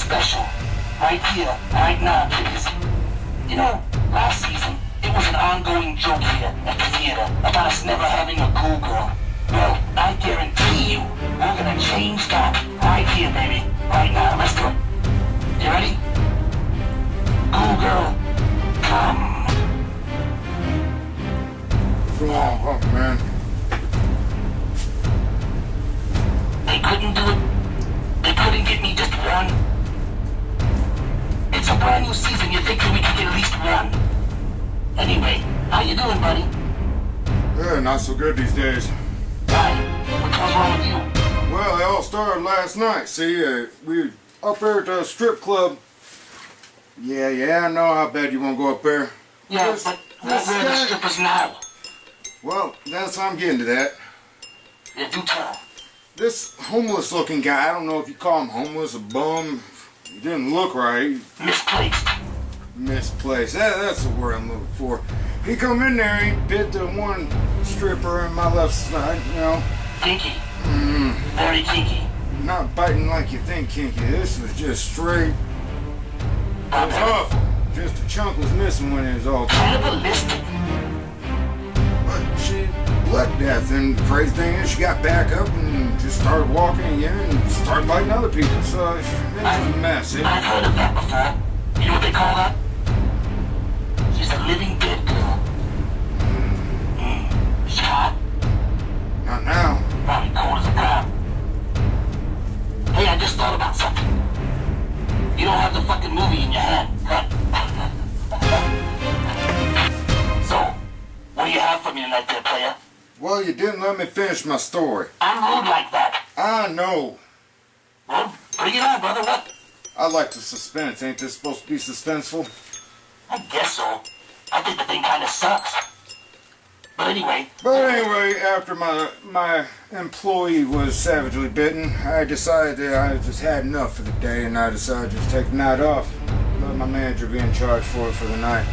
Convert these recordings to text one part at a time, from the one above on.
special. Right here, right now, kiddies. You know, last season, it was an ongoing joke here at the theater about us never having a cool girl. Well, I guarantee you, we're gonna change that right here, baby. Right now, let's do it. You ready? Cool girl, come. Oh, man. They couldn't do it. They couldn't get me just one. It's a brand new season. You think that we could get at least one? Anyway, how you doing, buddy? Yeah, not so good these days. Why? What's wrong with you? Well, it all started last night. See, we up there at the strip club. Yeah, I know how bad you want to go up there. Yeah, but where are the strippers now? Well, that's how I'm getting to that. Yeah, do tell. This homeless-looking guy, I don't know if you call him homeless, a bum. He didn't look right. Misplaced. Misplaced. That's the word I'm looking for. He come in there, he bit the one stripper in my left side, you know. Kinky. Very kinky. Not biting like you think kinky. This was just straight. It was awful. Just a chunk was missing when it was all Cannibalistic. But she blood death, and the crazy thing is she got back up and just started walking again and started biting other people. So it's a mess. I've heard of that before. You know what they call that? She's a living dead girl. She's hot. Not now. Probably cold as a crab. Hey, I just thought about something. You don't have the fucking movie in your hand, right? So, what do you have for me tonight there, player? Well, you didn't let me finish my story. I'm rude like that. I know. Well, bring it on, brother. What? I like the suspense. Ain't this supposed to be suspenseful? I guess so. I think the thing kind of sucks. But anyway, After my employee was savagely bitten, I decided that I just had enough for the day, and I decided to just take the night off. Let my manager be in charge for it for the night.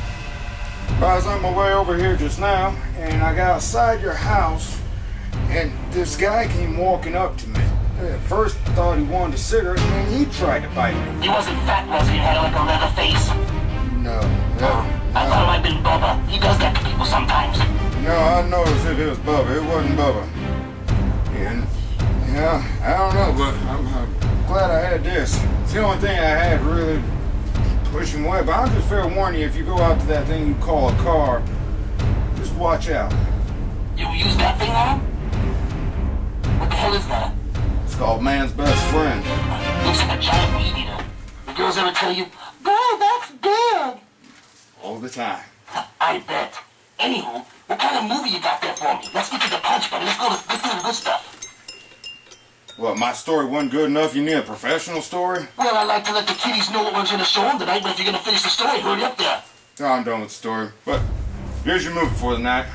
But I was on my way over here just now, and I got outside your house, and this guy came walking up to me. At first, I thought he wanted a cigarette, and then he tried to bite me. he wasn't fat, was he? He had like a leather face. No. I thought it might have been Bubba. He does that to people sometimes. No, I noticed if it was Bubba. It wasn't Bubba. And, yeah, I don't know, but I'm glad I had this. It's the only thing I had really pushing away. But I'll just fair warn you, if you go out to that thing you call a car, just watch out. You use that thing on him? What the hell is that? It's called man's best friend. Looks like a giant weed eater. The girls ever tell you, "Girl, that's big." All the time. I bet. Anywho, what kind of movie you got there for me? Let's get to the punch, buddy. Let's do the good stuff. What, my story wasn't good enough? You need a professional story? Well, I like to let the kiddies know what we're going to show them tonight, but if you're going to finish the story, hurry up there. Oh, I'm done with the story. But here's your movie for the night.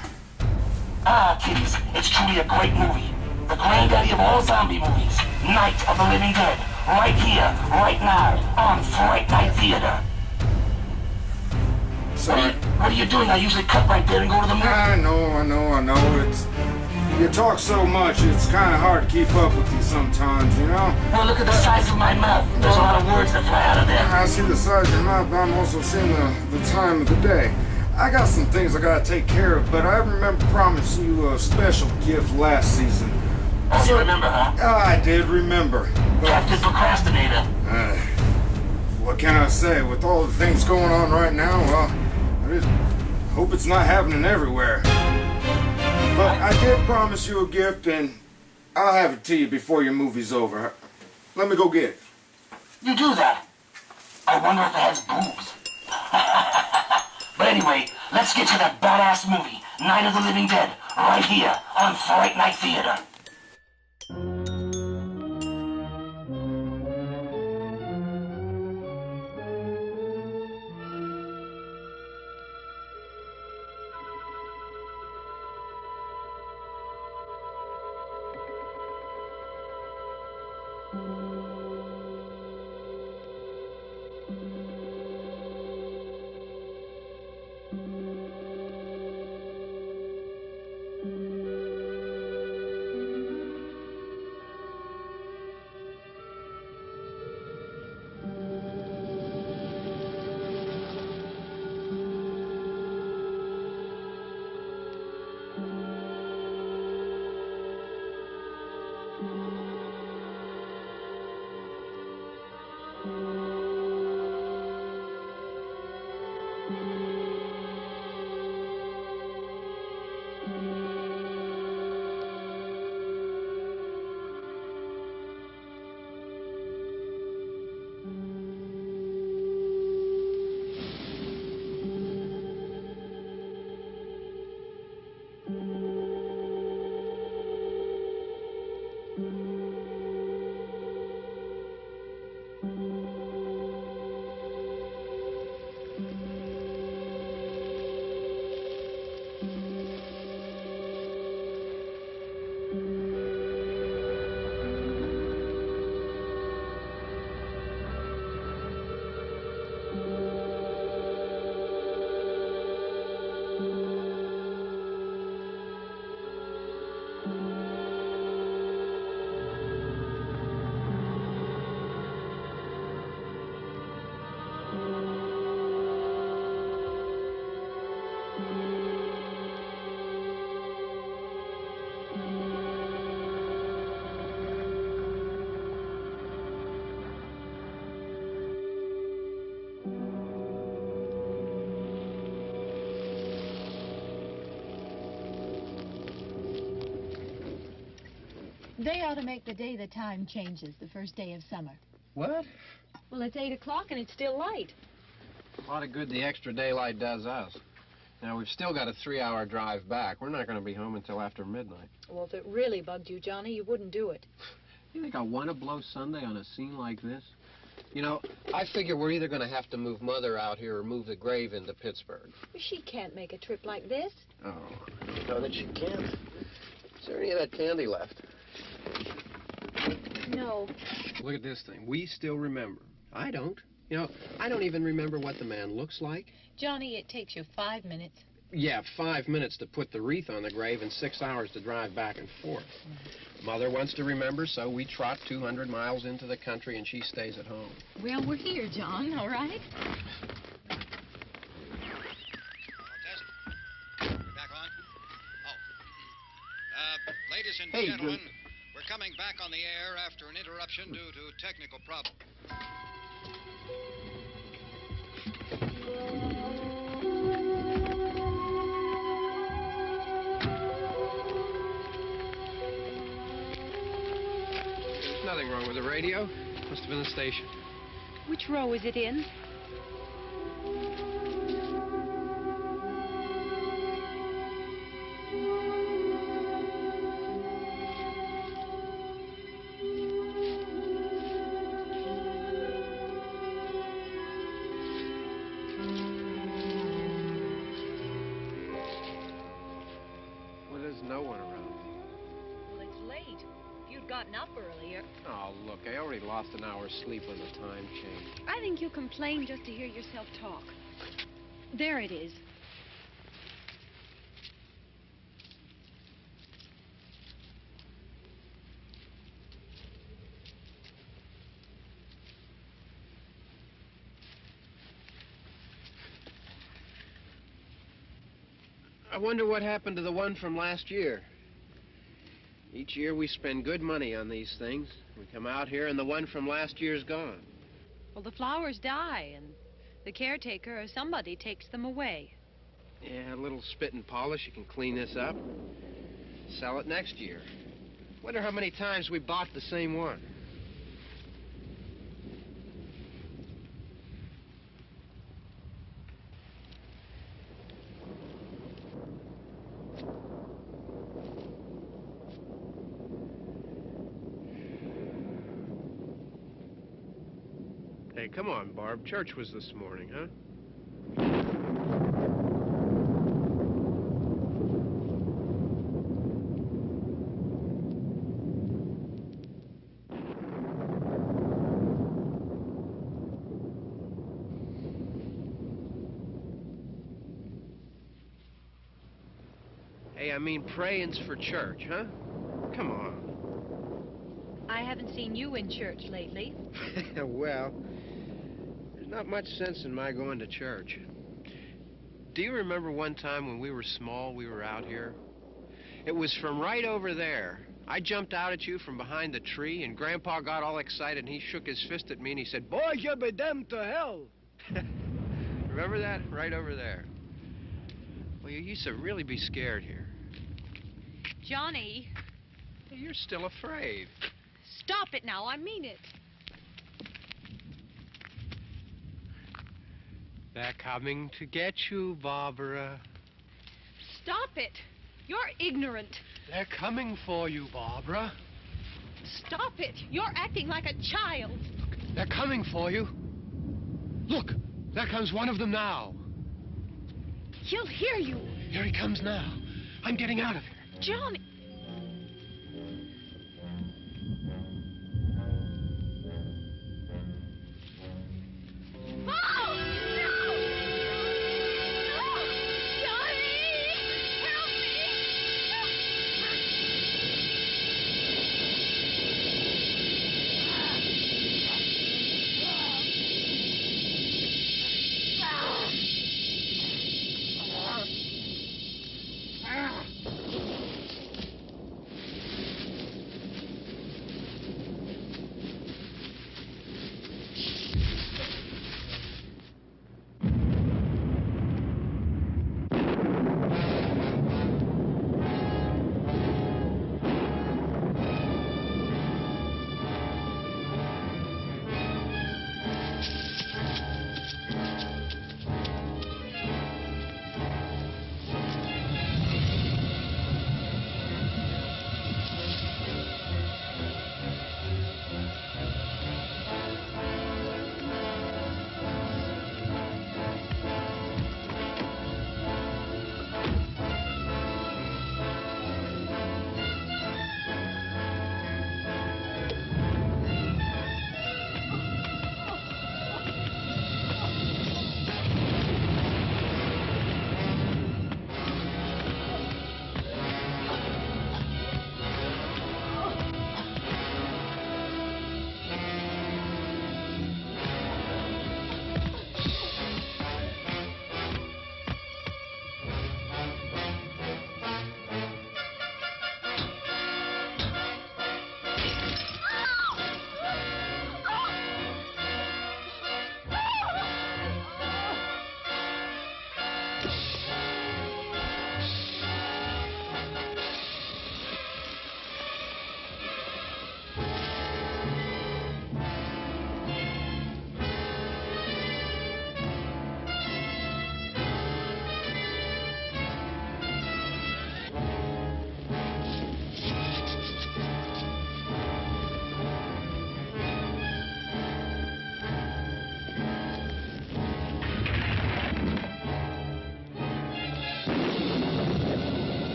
Ah, kiddies, it's truly a great movie. The granddaddy of all zombie movies. Night of the Living Dead. Right here, right now, on Fright Night Theater. Sorry. What are you doing? I usually cut right there and go to the movie. I know. You talk so much, it's kind of hard to keep up with you sometimes, you know? Well, look at the size of my mouth. There's a lot of words that fly out of there. I see the size of your mouth, but I'm also seeing the time of the day. I got some things I gotta take care of, but I remember promising you a special gift last season. Oh, you remember, huh? I did remember. Captain Procrastinator. What can I say? With all the things going on right now, well, I just hope it's not happening everywhere. But I did promise you a gift, and I'll have it to you before your movie's over. Let me go get it. You do that. I wonder if it has boobs. But anyway, let's get to that badass movie, Night of the Living Dead, right here on Fright Night Theater. They ought to make the day the time changes, the first day of summer. What? Well, it's 8 o'clock and it's still light. A lot of good the extra daylight does us. Now, we've still got a 3-hour drive back. We're not going to be home until after midnight. Well, if it really bugged you, Johnny, you wouldn't do it. You think I want to blow Sunday on a scene like this? You know, I figure we're either going to have to move Mother out here or move the grave into Pittsburgh. She can't make a trip like this. Oh, you know that she can't. Is there any of that candy left? No. Look at this thing. We still remember. I don't. You know, I don't even remember what the man looks like. Johnny, it takes you 5 minutes. Yeah, 5 minutes to put the wreath on the grave and 6 hours to drive back and forth. Mother wants to remember, so we trot 200 miles into the country and she stays at home. Well, we're here, John, all right? Test. We're back on? Oh. Ladies and Hey, gentlemen, we're coming back on the air after an interruption due to technical problem. There's nothing wrong with the radio. Must have been the station. Which row is it in? Well, there's no one around. Well, it's late. If you'd gotten up earlier. Oh, look, I already lost an hour's sleep when the time changed. I think you complain just to hear yourself talk. There it is. I wonder what happened to the one from last year. Each year we spend good money on these things. We come out here and the one from last year's gone. Well, the flowers die, and the caretaker or somebody takes them away. Yeah, a little spit and polish. You can clean this up. Sell it next year. Wonder how many times we bought the same one. Hey, come on, Barb. Church was this morning, huh? Hey, I mean, praying's for church, huh? Come on. I haven't seen you in church lately. Well, there's not much sense in my going to church. Do you remember one time when we were small, we were out here? It was from right over there. I jumped out at you from behind the tree, and Grandpa got all excited, and he shook his fist at me, and he said, "Boy, you'll be damned to hell." Remember that? Right over there. Well, you used to really be scared here. Johnny, You're still afraid. stop it now. I mean it. They're coming to get you, Barbara. Stop it. You're ignorant. They're coming for you, Barbara. Stop it. You're acting like a child. They're coming for you. Look, there comes one of them now. He'll hear you. Here he comes now. I'm getting out of here. Johnny. Oh! No! No! Johnny! Help me!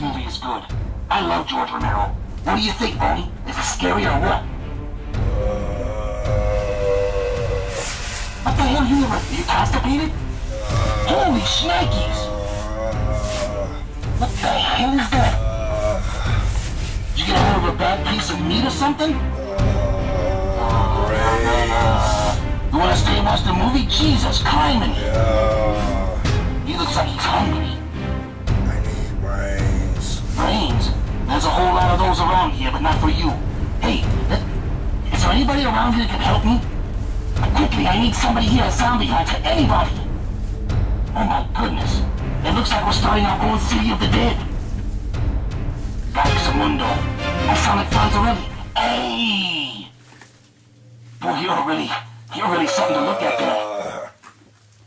movie is good. I love George Romero. What do you think, Boney? Is it scary or what? What the hell are you constipated? Holy shnikes! What the hell is that? You get hold of a bad piece of meat or something? You wanna stay and watch the movie? Jesus, climbing! He looks like he's hungry. I need brains. Brains? There's a whole lot of those around here, but not for you. Hey, is there anybody around here that can help me? Quickly, I need somebody here, a zombie hunter, anybody! Oh my goodness. It looks like we're starting our own City of the Dead. Mundo. I sound like Fonzarelli. Hey! Boy, you're really something to look at there.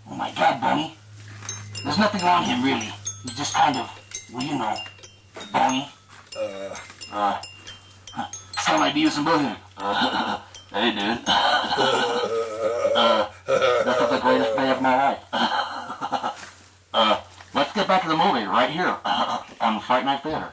Oh my God, Boney. There's nothing on him, really. He's just kind of, well, you know, Boney. Sound like Beavis and Butthead. Hey, dude. This is the greatest day of my life. Let's get back to the movie right here on Fright Night Theater.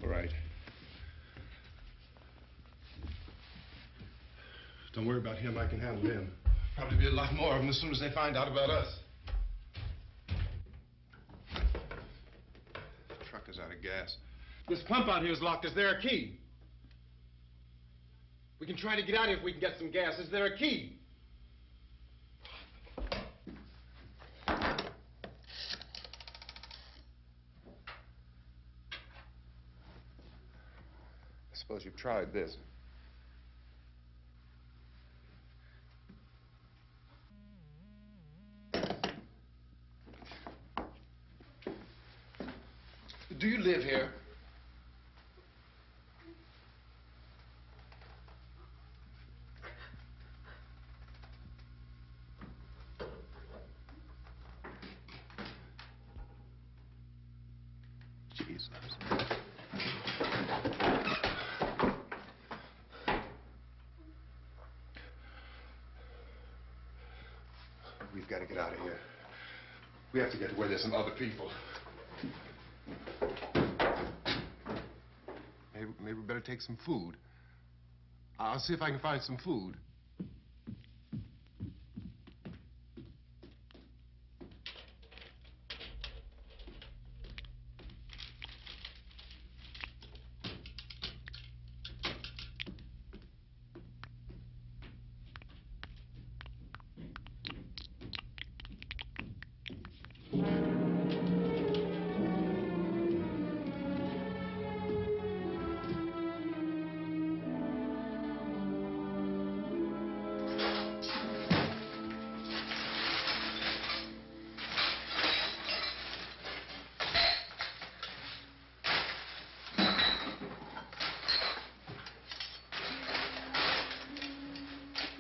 All right. Don't worry about him. I can handle him. Probably be a lot more of them as soon as they find out about us. The truck is out of gas. This pump out here is locked. Is there a key? We can try to get out here if we can get some gas. Is there a key? I suppose you've tried this. Do you live here? Jesus. We've got to get out of here. We have to get to where there's some other people. Maybe we better take some food. I'll see if I can find some food.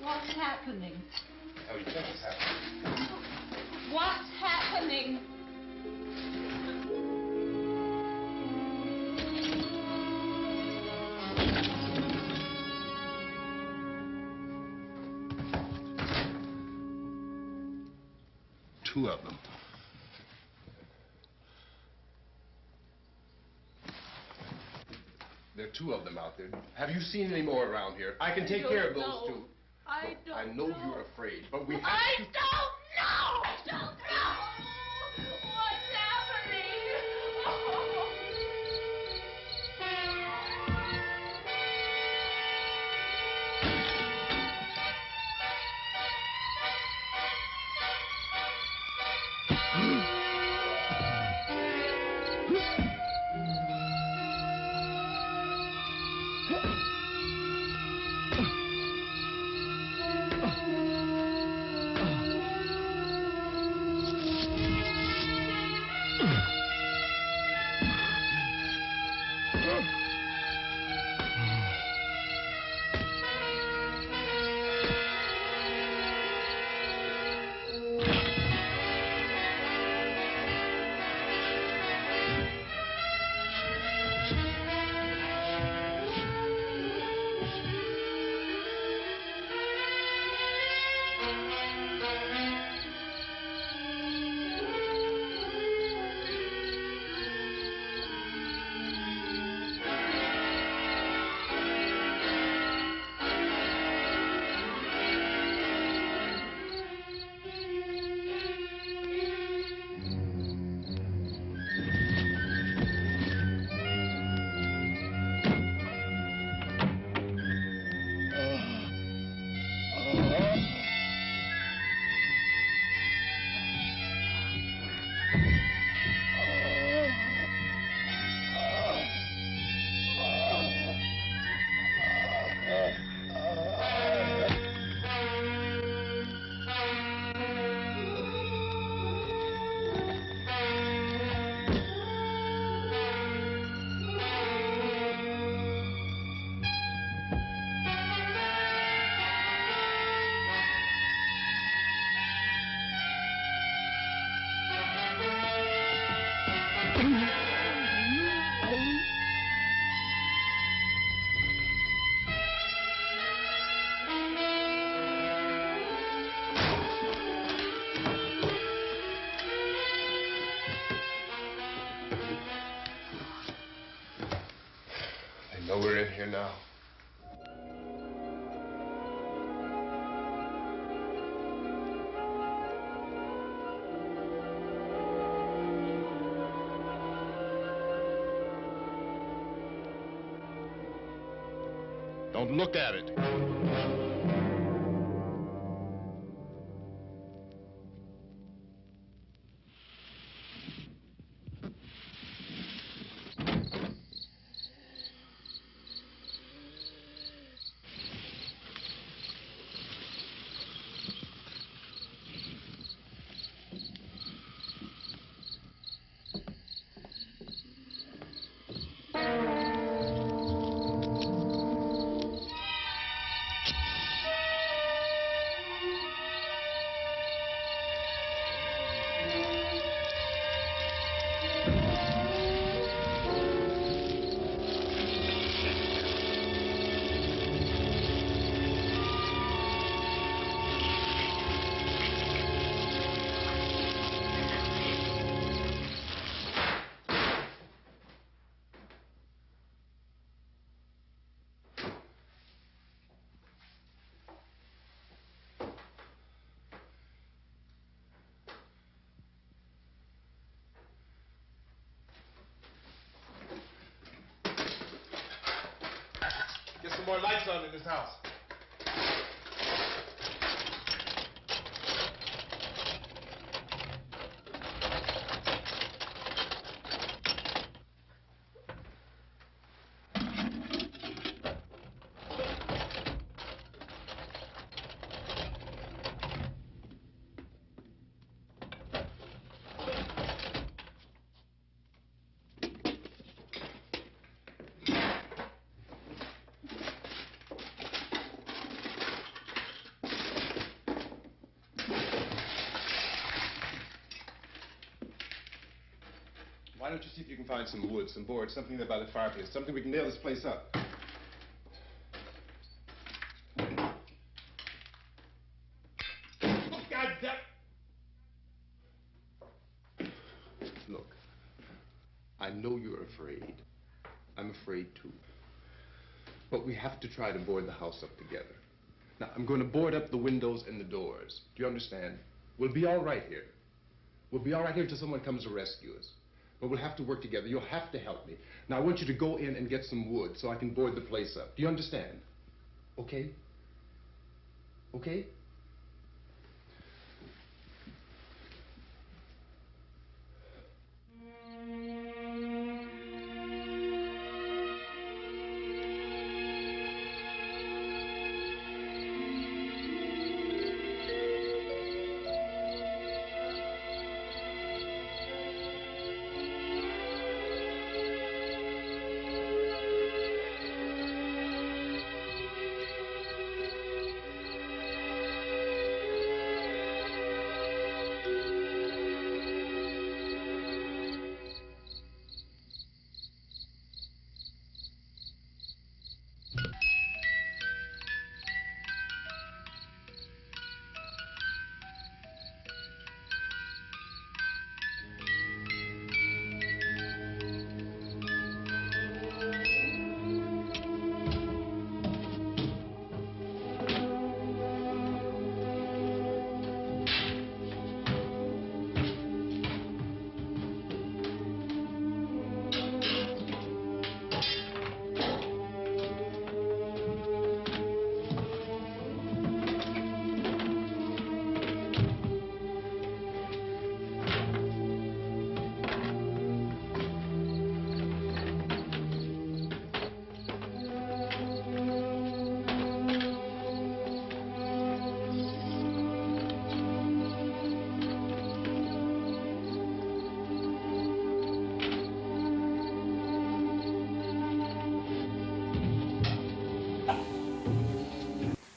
What's happening? Oh, you think it's happening? What's happening? Two of them. There are two of them out there. Have you seen any more around here? I can take care of those two. I don't I know you're afraid, but we have I to... don't know! Don't know! What's happening? They know we're in here now. Don't look at it. Get some more lights on in this house. Why don't you see if you can find some wood, some boards, something there by the fireplace, something we can nail this place up. Oh, God damn. Look, I know you're afraid. I'm afraid too. But we have to try to board the house up together. Now, I'm going to board up the windows and the doors. Do you understand? We'll be all right here. We'll be all right here until someone comes to rescue us. But we'll have to work together. You'll have to help me. Now, I want you to go in and get some wood so I can board the place up. Do you understand? Okay? Okay?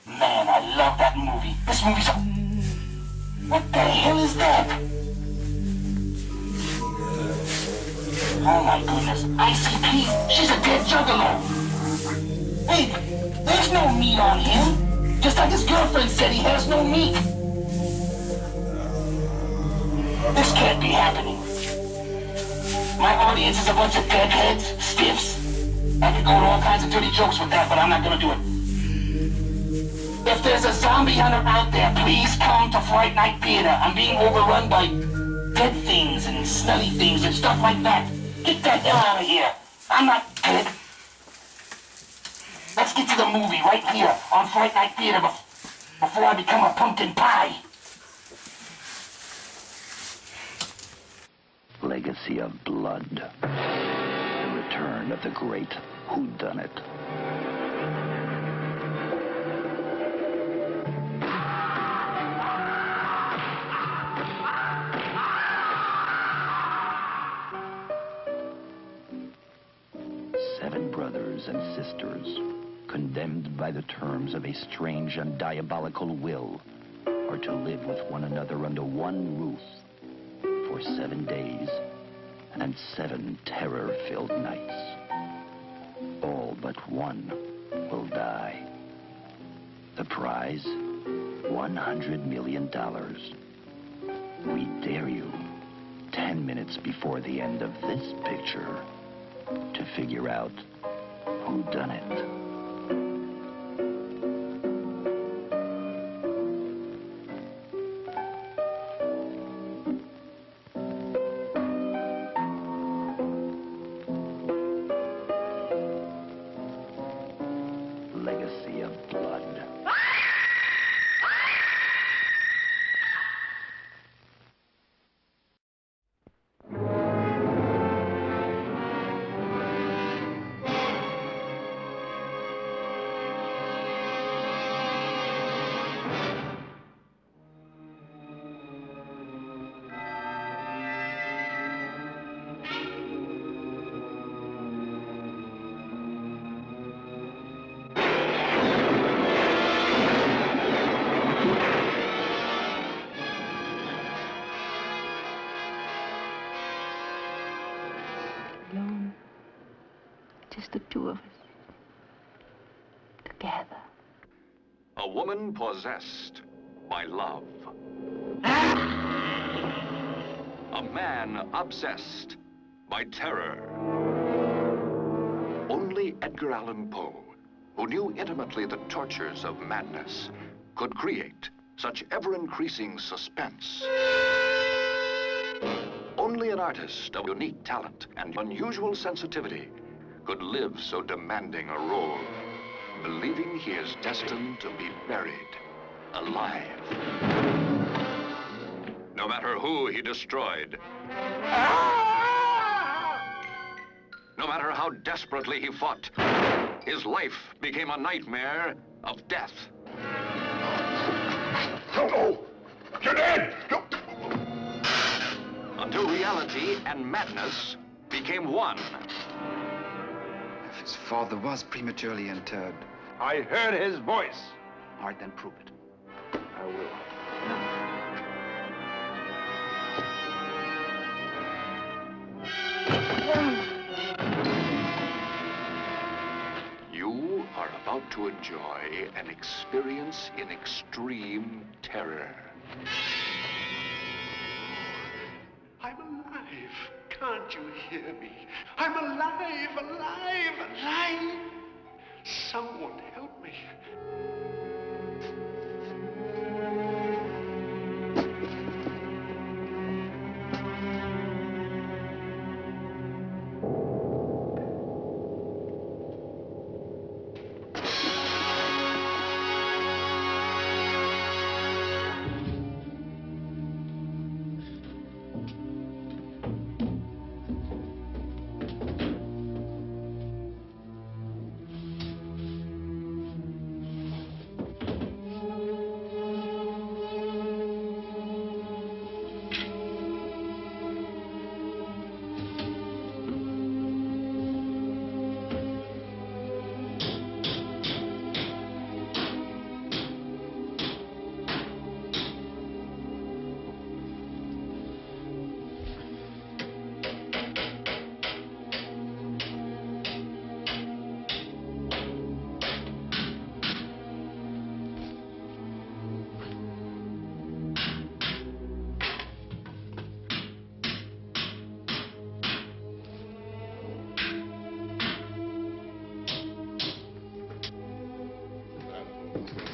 Man, I love that movie. This movie's a... What the hell is that? Oh my goodness. ICP, she's a dead juggalo. Wait, there's no meat on him. Just like his girlfriend said, he has no meat. This can't be happening. My audience is a bunch of deadheads, stiffs. I could go to all kinds of dirty jokes with that, but I'm not gonna do it. If there's a zombie hunter out there, please come to Fright Night Theater. I'm being overrun by dead things and smelly things and stuff like that. Get the hell out of here. I'm not dead. Let's get to the movie right here on Fright Night Theater before I become a pumpkin pie. Legacy of Blood. The return of the great whodunit. Seven brothers and sisters, condemned by the terms of a strange and diabolical will, are to live with one another under one roof for 7 days and 7 terror-filled nights. All but one will die. The prize, $100 million. We dare you, 10 minutes before the end of this picture, to figure out who done it. Legacy of Blood. Alone. Just the two of us. Together. A woman possessed by love. A man obsessed by terror. Only Edgar Allan Poe, who knew intimately the tortures of madness, could create such ever-increasing suspense. Only an artist of unique talent and unusual sensitivity could live so demanding a role, believing he is destined to be buried alive. No matter who he destroyed, no matter how desperately he fought, his life became a nightmare of death. No! You're dead! No. Until reality and madness became one. If his father was prematurely interred. I heard his voice. All right, then prove it. I will. You are about to enjoy an experience in extreme terror. I'm alive. Can't you hear me? I'm alive, alive, alive. Someone help me.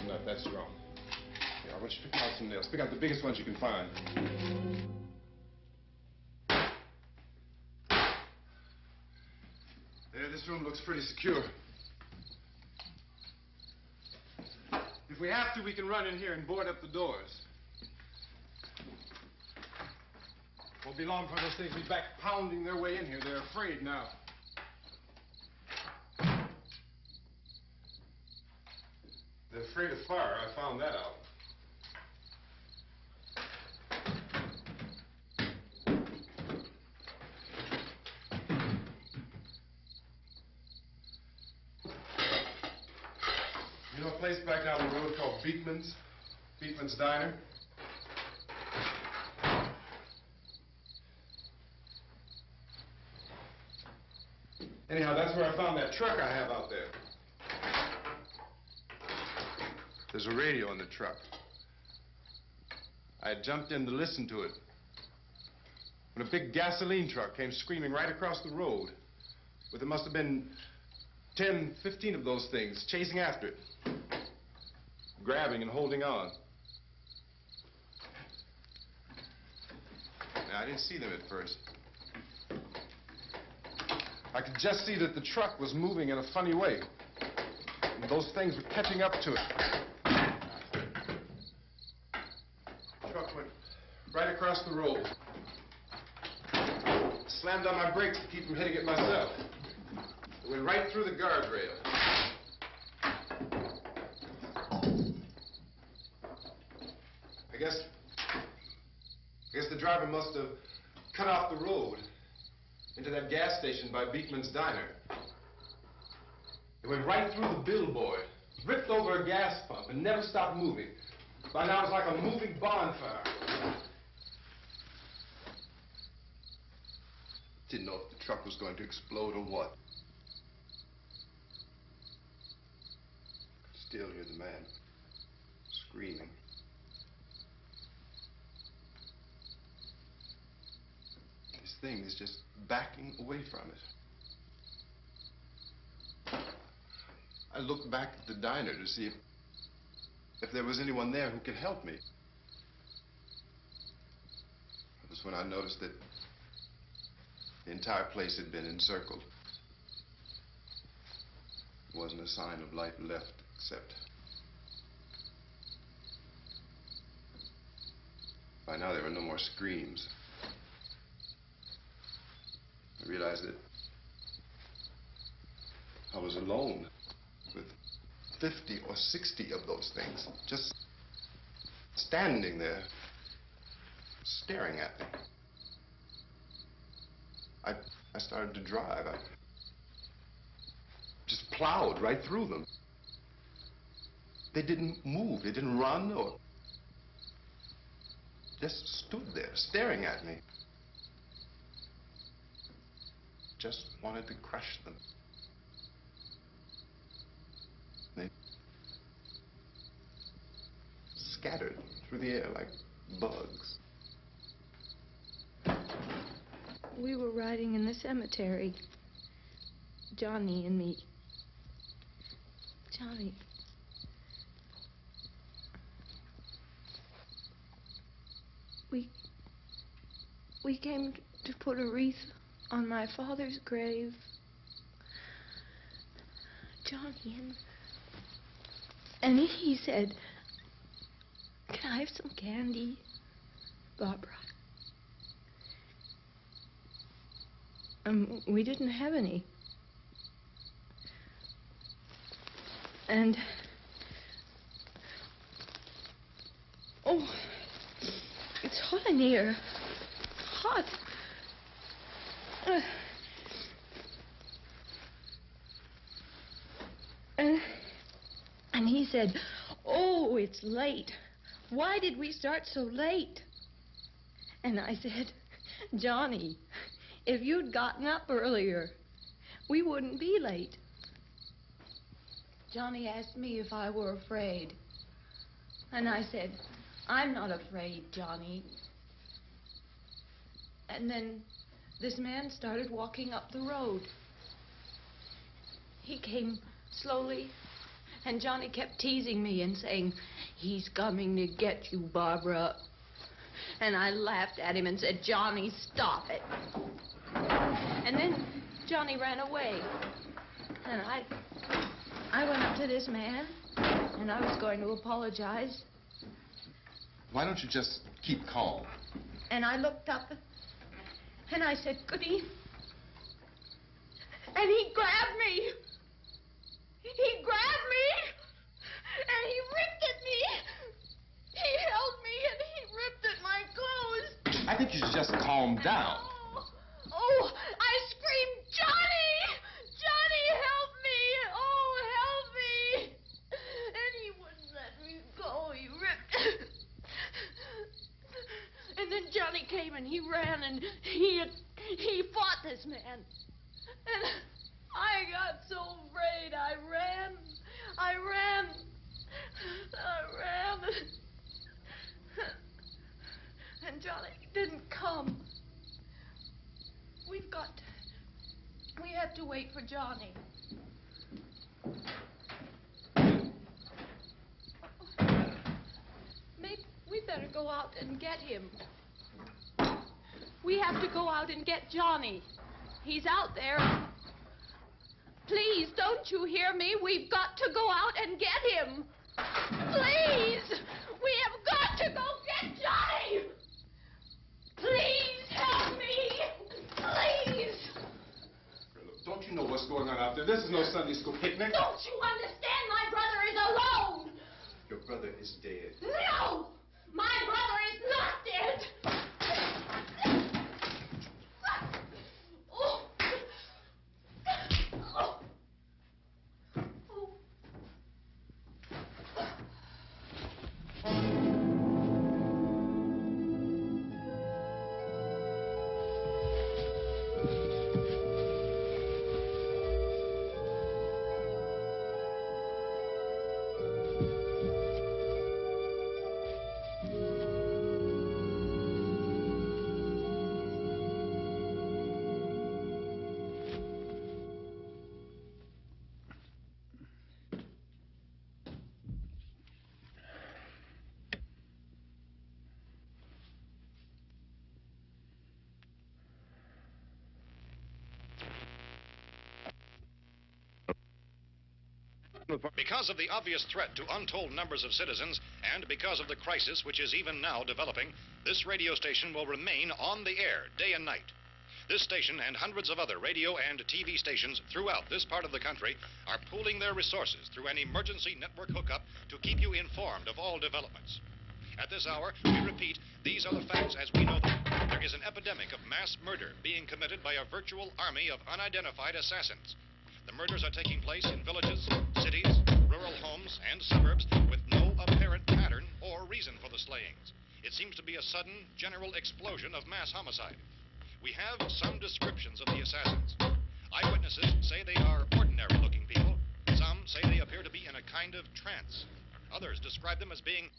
Not that strong. Yeah, I want you to pick out some nails. Pick out the biggest ones you can find. There, this room looks pretty secure. If we have to, we can run in here and board up the doors. Won't be long before those things be back pounding their way in here. They're afraid now. They're afraid of fire. I found that out. You know a place back down the road called Beekman's? Beekman's Diner? Anyhow, that's where I found that truck I have out there. There's a radio in the truck. I had jumped in to listen to it when a big gasoline truck came screaming right across the road. But there must have been 10, 15 of those things chasing after it, grabbing and holding on. Now, I didn't see them at first. I could just see that the truck was moving in a funny way. And those things were catching up to it. The truck went right across the road. Slammed on my brakes to keep from hitting it myself. It went right through the guardrail. I guess the driver must have cut off the road into that gas station by Beekman's Diner. It went right through the billboard, ripped over a gas pump, and never stopped moving. By now, it's like a moving bonfire. Didn't know if the truck was going to explode or what. Could still hear the man screaming. This thing is just backing away from it. I looked back at the diner to see if there was anyone there who could help me. That was when I noticed that the entire place had been encircled. There wasn't a sign of life left except... By now there were no more screams. I realized that I was alone with 50 or 60 of those things, just standing there, staring at me. I started to drive. I just plowed right through them. They didn't move. They didn't run or just stood there, staring at me. Just wanted to crush them. They scattered through the air like bugs. We were riding in the cemetery, Johnny and me. Johnny. We came to put a wreath on my father's grave. Johnny, and he said, "Can I have some candy, Barbara?" We didn't have any. And oh, it's hot in here. Hot. And he said, "Oh, it's late. Why did we start so late?" And I said, "Johnny, if you'd gotten up earlier, we wouldn't be late." Johnny asked me if I were afraid. And I said, "I'm not afraid, Johnny." And then this man started walking up the road. He came slowly, and Johnny kept teasing me and saying, "He's coming to get you, Barbara." And I laughed at him and said, "Johnny, stop it." And then Johnny ran away. And I went up to this man, And I was going to apologize. Why don't you just keep calm? And I looked up and I said, "Goody." And he grabbed me. He grabbed me and he ripped at me. He held me and he ripped at my clothes. I think you should just calm down. Oh, I screamed, "Johnny! Johnny, help me! Oh, help me!" And he wouldn't let me go. He ripped. And then Johnny came and he ran and he fought this man. And I got so afraid. I ran. And Johnny didn't come. We have to wait for Johnny. Maybe we better go out and get him. We have to go out and get Johnny. He's out there. Please, don't you hear me? We've got to go out and get him. Please! We have got to go get Johnny! Please help me! Please! Don't you know what's going on out there? This is no Sunday school picnic. Don't you understand? My brother is alone! Your brother is dead. No! My brother is not dead! Oh. Oh. Because of the obvious threat to untold numbers of citizens, and because of the crisis which is even now developing, this radio station will remain on the air day and night. This station and hundreds of other radio and TV stations throughout this part of the country are pooling their resources through an emergency network hookup to keep you informed of all developments. At this hour, we repeat, these are the facts as we know them. There is an epidemic of mass murder being committed by a virtual army of unidentified assassins. The murders are taking place in villages, cities, rural homes, and suburbs with no apparent pattern or reason for the slayings. It seems to be a sudden, general explosion of mass homicide. We have some descriptions of the assassins. Eyewitnesses say they are ordinary-looking people. Some say they appear to be in a kind of trance. Others describe them as being...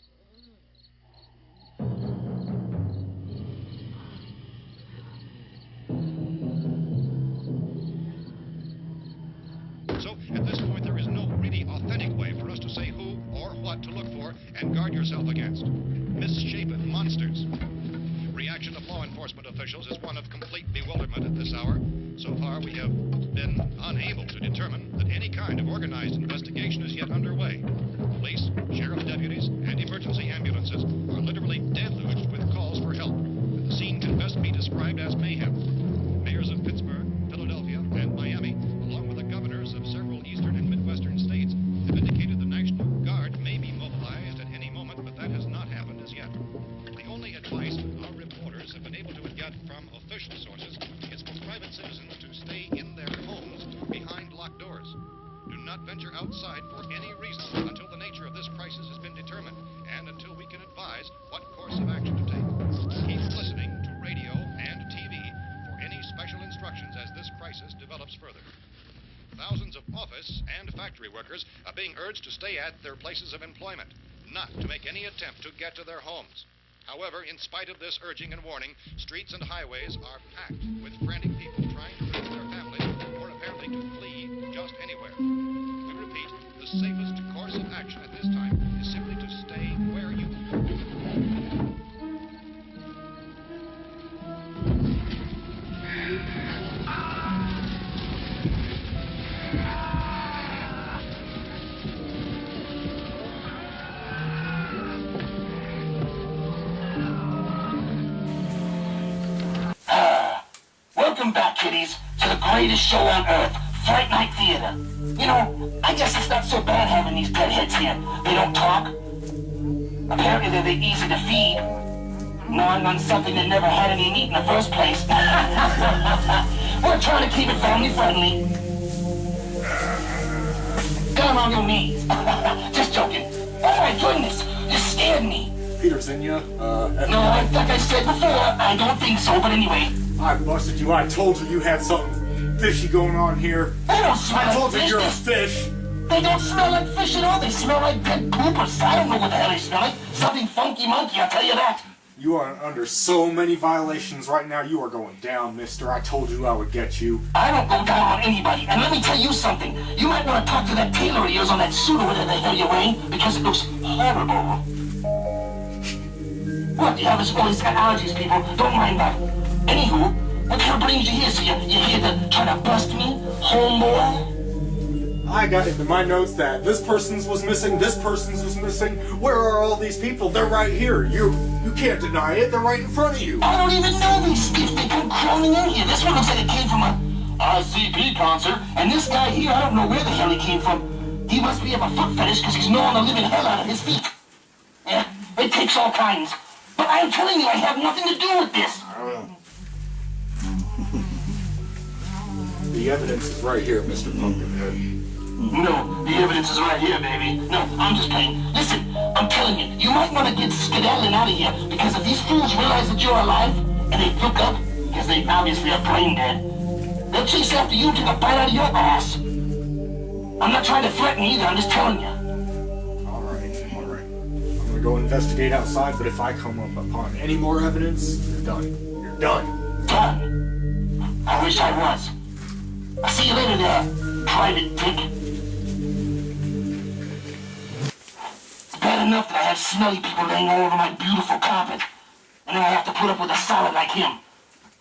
So, at this point, there is no really authentic way for us to say who or what to look for and guard yourself against. Misshapen monsters. Reaction of law enforcement officials is one of complete bewilderment at this hour. So far, we have been unable to determine that any kind of organized investigation is yet underway. Police, sheriff's deputies, and emergency ambulances are literally deluged with calls for help. The scene can best be described as mayhem. Mayors of Pittsburgh, Philadelphia, and Miami, along with the governors of several eastern and midwestern states, have indicated the National Guard may be mobilized at any moment, but that has not happened as yet. The only advice our reporters have been able to get from official sources is for private citizens to stay in their homes behind locked doors. Do not venture outside for any reason until the nature of this crisis has been determined and until we can advise what course of action to take. Keep listening to radio and TV for any special instructions as this crisis develops further. Thousands of office and factory workers are being urged to stay at their places of employment, not to make any attempt to get to their homes. However, in spite of this urging and warning, streets and highways are packed with frantic people trying to reach their families or apparently to flee just anywhere. We repeat, the safest course of action at this time is simply to stay where you kiddies, to the greatest show on earth, Fright Night Theater. You know, I guess it's not so bad having these deadheads here. They don't talk. Apparently they're easy to feed. Gnawing on something that never had any meat in the first place. We're trying to keep it family friendly. Down on your knees. Just joking. Oh my goodness, you scared me. Peter's in ya. No, like I said before, I don't think so, but anyway. I busted you. I told you you had something fishy going on here. They don't smell I told like you fish. you're a fish. They don't smell like fish at all. They smell like dead poopers. I don't know what the hell they smell like. Something funky monkey, I'll tell you that. You are under so many violations right now. You are going down, mister. I told you I would get you. I don't go down on anybody. And let me tell you something. You might want to talk to that tailor of yours on that suit or whatever the hell you're wearing, because it looks horrible. What, you have all these allergies, people? Don't mind that. Anywho, what the hell brings you here? So you're here to try to bust me, homeboy? I got into my notes that this person's was missing, this person's was missing. Where are all these people? They're right here. You can't deny it. They're right in front of you. I don't even know these skiffs. They come crawling in here. This one looks like it came from a ICP concert. And this guy here, I don't know where the hell he came from. He must be of a foot fetish because he's gnawing the living hell out of his feet. Yeah, it takes all kinds. But I'm telling you, I have nothing to do with this. The evidence is right here, Mr. Pumpkinhead. No, the evidence is right here, baby. No, I'm just playing. Listen, I'm telling you, you might want to get skedaddling out of here, because if these fools realize that you're alive, and they look up, because they obviously are brain dead, they'll chase after you to the bite out of your ass. I'm not trying to threaten either, I'm just telling you. All right. I'm gonna go investigate outside, but if I come up upon any more evidence, you're done. You're done. Done? I wish I was. I'll see you later there, private dick. Bad enough that I have smelly people laying all over my beautiful carpet. And then I have to put up with a solid like him.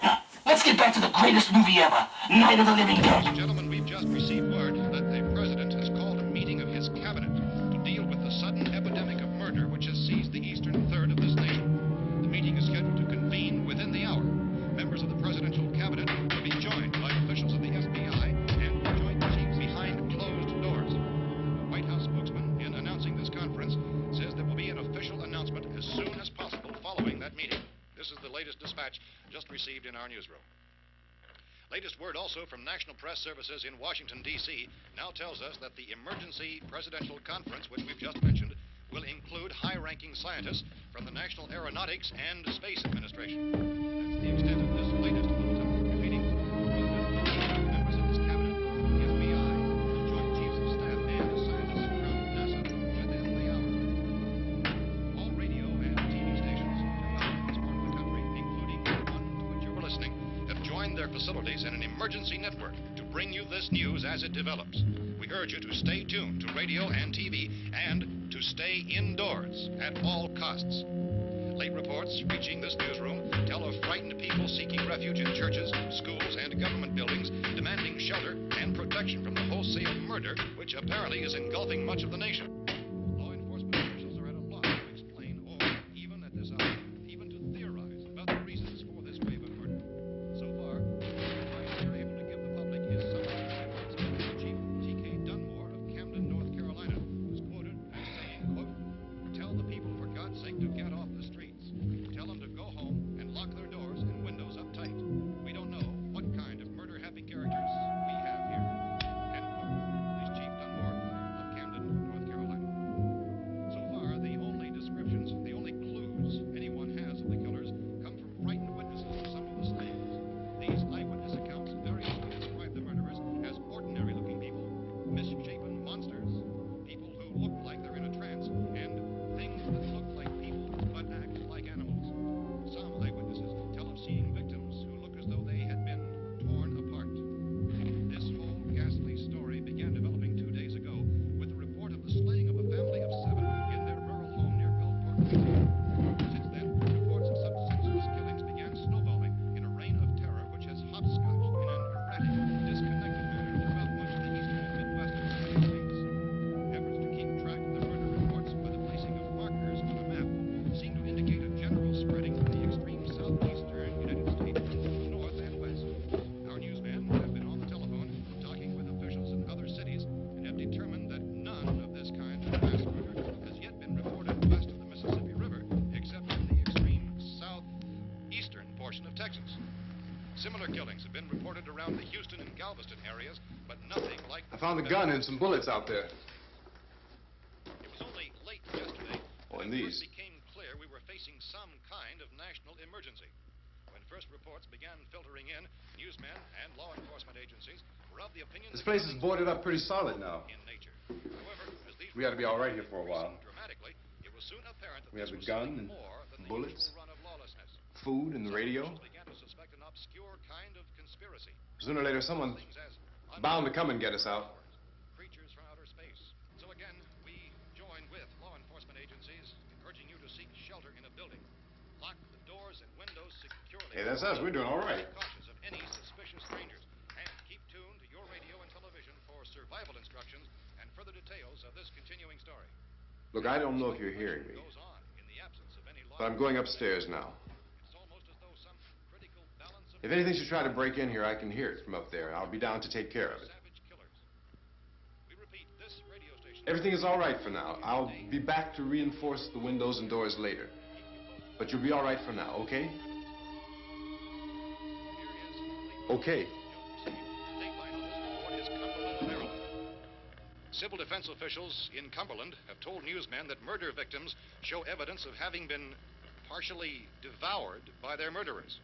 Now, let's get back to the greatest movie ever, Night of the Living Dead. Gentlemen, we've just received word that the President has called a meeting of his cabinet to deal with the sudden epidemic of murder which has seized the eastern third of this nation. The meeting is scheduled to convene within the hour. Members of the presidential cabinet will be joined by officials of the FBI and joint chiefs behind closed doors. The White House spokesman, in announcing this conference, says there will be an official announcement as soon as possible following that meeting. This is the latest dispatch just received in our newsroom. Latest word also from National Press Services in Washington, D.C. now tells us that the emergency presidential conference, which we've just mentioned, will include high-ranking scientists from the National Aeronautics and Space Administration. That's the extent of this latest bulletin. Repeating, members of this cabinet, the FBI, the Joint Chiefs of Staff, and scientists from NASA within the hour. All radio and TV stations throughout this part of the country, including the one to which you're listening, have joined their facilities in an emergency network to bring you this news as it develops. We urge you to stay tuned to radio and TV and to stay indoors at all costs. Late reports reaching this newsroom tell of frightened people seeking refuge in churches, schools, and government buildings, demanding shelter and protection from the wholesale murder which apparently is engulfing much of the nation. Law enforcement officials are at a loss to explain or, even at this hour, even to theorize about the reasons for this wave of murder. So far, the advice they're able to give the public is something like Chief T.K. Dunmore of Camden, North Carolina, was quoted as saying, quote, "Tell the people, for God's sake, to get off the streets. Tell them to go home and lock their doors and windows up tight. We don't know what kind of murder-happy characters we have here." End quote. This Chief Dunmore of Camden, North Carolina. Similar killings have been reported around the Houston and Galveston areas, but nothing like... I found the gun and some bullets out there. It was only late yesterday Oh, and that it these. first became clear we were facing some kind of national emergency. When first reports began filtering in, newsmen and law enforcement agencies were of the opinion... This place is boarded up pretty solid now. ...in nature. However, as these We ought to be all right here for a while. dramatically, it was soon apparent that We have this the was gun, something more than the bullets, usual run of lawlessness. food, and the radio. Officials began to suspect an obscure kind of conspiracy. Sooner or later, someone's Things as bound to come and get us out. creatures from outer space. So again, we join with law enforcement agencies, urging you to seek shelter in a building. Lock the doors and windows securely. Hey, that's us. We're doing all right. Be cautious of any suspicious strangers. And keep tuned to your radio and television for survival instructions and further details of this continuing story. Look, I don't know if you're hearing me, Goes on in the absence of any law. but I'm going upstairs now. It's almost as though some critical balance of If anything should try to break in here, I can hear it from up there, and I'll be down to take care of it. savage killers. We repeat, this radio station... Everything is all right for now. I'll be back to reinforce the windows and doors later. But you'll be all right for now, okay? Okay. Civil defense officials in Cumberland have told newsmen that murder victims show evidence of having been partially devoured by their murderers.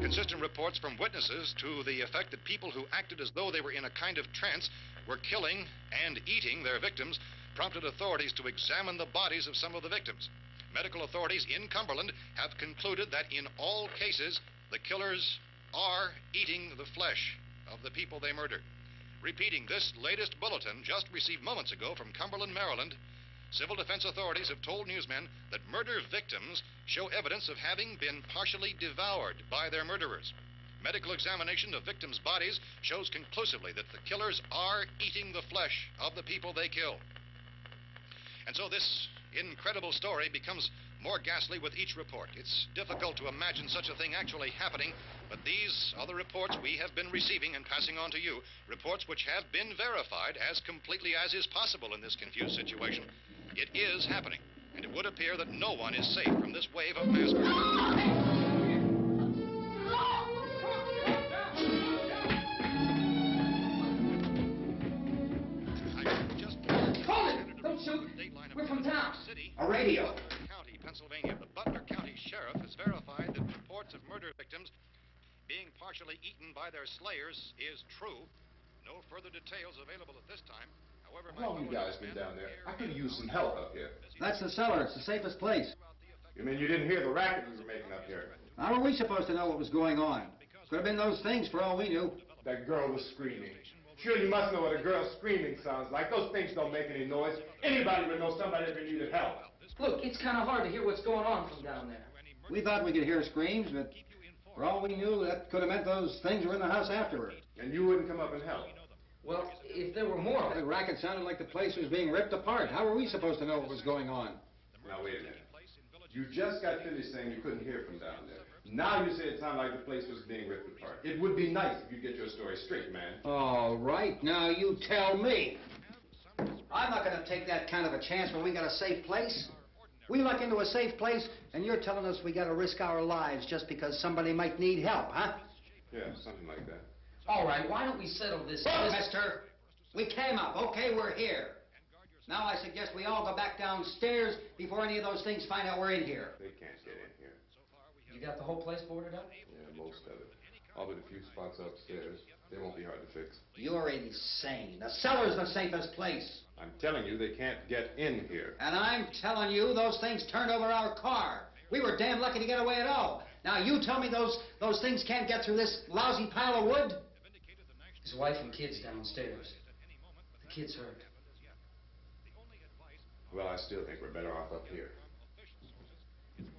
Consistent reports from witnesses to the effect that people who acted as though they were in a kind of trance were killing and eating their victims prompted authorities to examine the bodies of some of the victims. Medical authorities in Cumberland have concluded that in all cases, the killers are eating the flesh of the people they murdered. Repeating this latest bulletin just received moments ago from Cumberland, Maryland, civil defense authorities have told newsmen that murder victims show evidence of having been partially devoured by their murderers. Medical examination of victims' bodies shows conclusively that the killers are eating the flesh of the people they kill. And so this incredible story becomes more ghastly with each report. It's difficult to imagine such a thing actually happening, but these are the reports we have been receiving and passing on to you, reports which have been verified as completely as is possible in this confused situation. It is happening, and it would appear that no one is safe from this wave of mass murder. Don't shoot. We're from town. A radio. County, Pennsylvania. The Butler County Sheriff has verified that reports of murder victims being partially eaten by their slayers is true. No further details available at this time. However, How long you guys been down there? I could use some help up here. That's the cellar. It's the safest place. You mean you didn't hear the racket we were making up here? How were we supposed to know what was going on? Could have been those things for all we knew. That girl was screaming. Sure, you must know what a girl screaming sounds like. Those things don't make any noise. Anybody would know somebody ever needed help. Look, it's kind of hard to hear what's going on from down there. We thought we could hear screams, but for all we knew, that could have meant those things were in the house afterward. And you wouldn't come up and help? Well, if there were more... The racket sounded like the place was being ripped apart. How were we supposed to know what was going on? Now, wait a minute. You just got finished saying you couldn't hear from down there. Now you say it sounded like the place was being ripped apart. It would be nice if you get your story straight, man. All right, now you tell me. I'm not going to take that kind of a chance when we got a safe place. We luck into a safe place, and you're telling us we got to risk our lives just because somebody might need help, huh? Yeah, something like that. All right, why don't we settle this... Look, mister, we came up. Okay, we're here. Now I suggest we all go back downstairs before any of those things find out we're in here. They can't get in here. You got the whole place boarded up? Yeah, most of it. All but a few spots upstairs. They won't be hard to fix. You're insane. The cellar's the safest place. I'm telling you, they can't get in here. And I'm telling you, those things turned over our car. We were damn lucky to get away at all. Now you tell me those things can't get through this lousy pile of wood? His wife and kids downstairs. The kid's hurt. Well, I still think we're better off up here.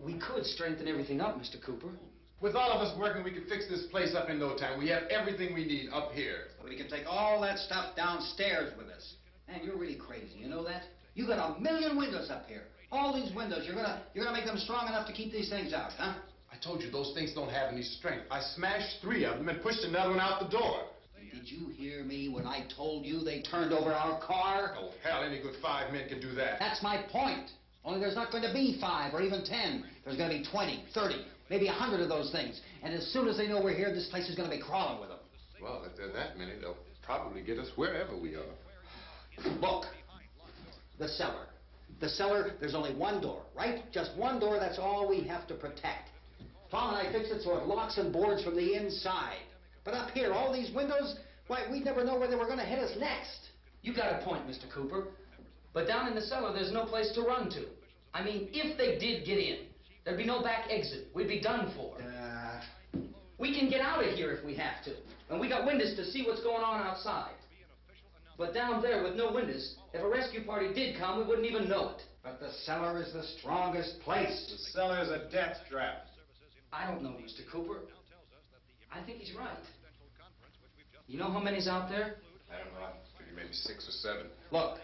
We could strengthen everything up, Mr. Cooper. With all of us working, we could fix this place up in no time. We have everything we need up here. We can take all that stuff downstairs with us. Man, you're really crazy, you know that? You got 1 million windows up here. All these windows, you're gonna make them strong enough to keep these things out, huh? I told you those things don't have any strength. I smashed 3 of them and pushed another one out the door. Did you hear me when I told you they turned over our car? Oh, hell, any good 5 men can do that. That's my point. Only there's not going to be 5 or even 10. There's going to be 20, 30, maybe 100 of those things. And as soon as they know we're here, this place is going to be crawling with them. Well, if there are that many, they'll probably get us wherever we are. Look, the cellar. The cellar, there's only one door, right? Just one door, that's all we have to protect. Tom and I fixed it so it locks and boards from the inside. But up here, all these windows, why, we'd never know where they were going to hit us next. You got a point, Mr. Cooper. But down in the cellar, there's no place to run to. I mean, if they did get in, there'd be no back exit. We'd be done for. We can get out of here if we have to. And we got windows to see what's going on outside. But down there with no windows, if a rescue party did come, we wouldn't even know it. But the cellar is the strongest place. The cellar is a death trap. I don't know, Mr. Cooper. I think he's right. You know how many's out there? I don't know. Maybe 6 or 7. Look,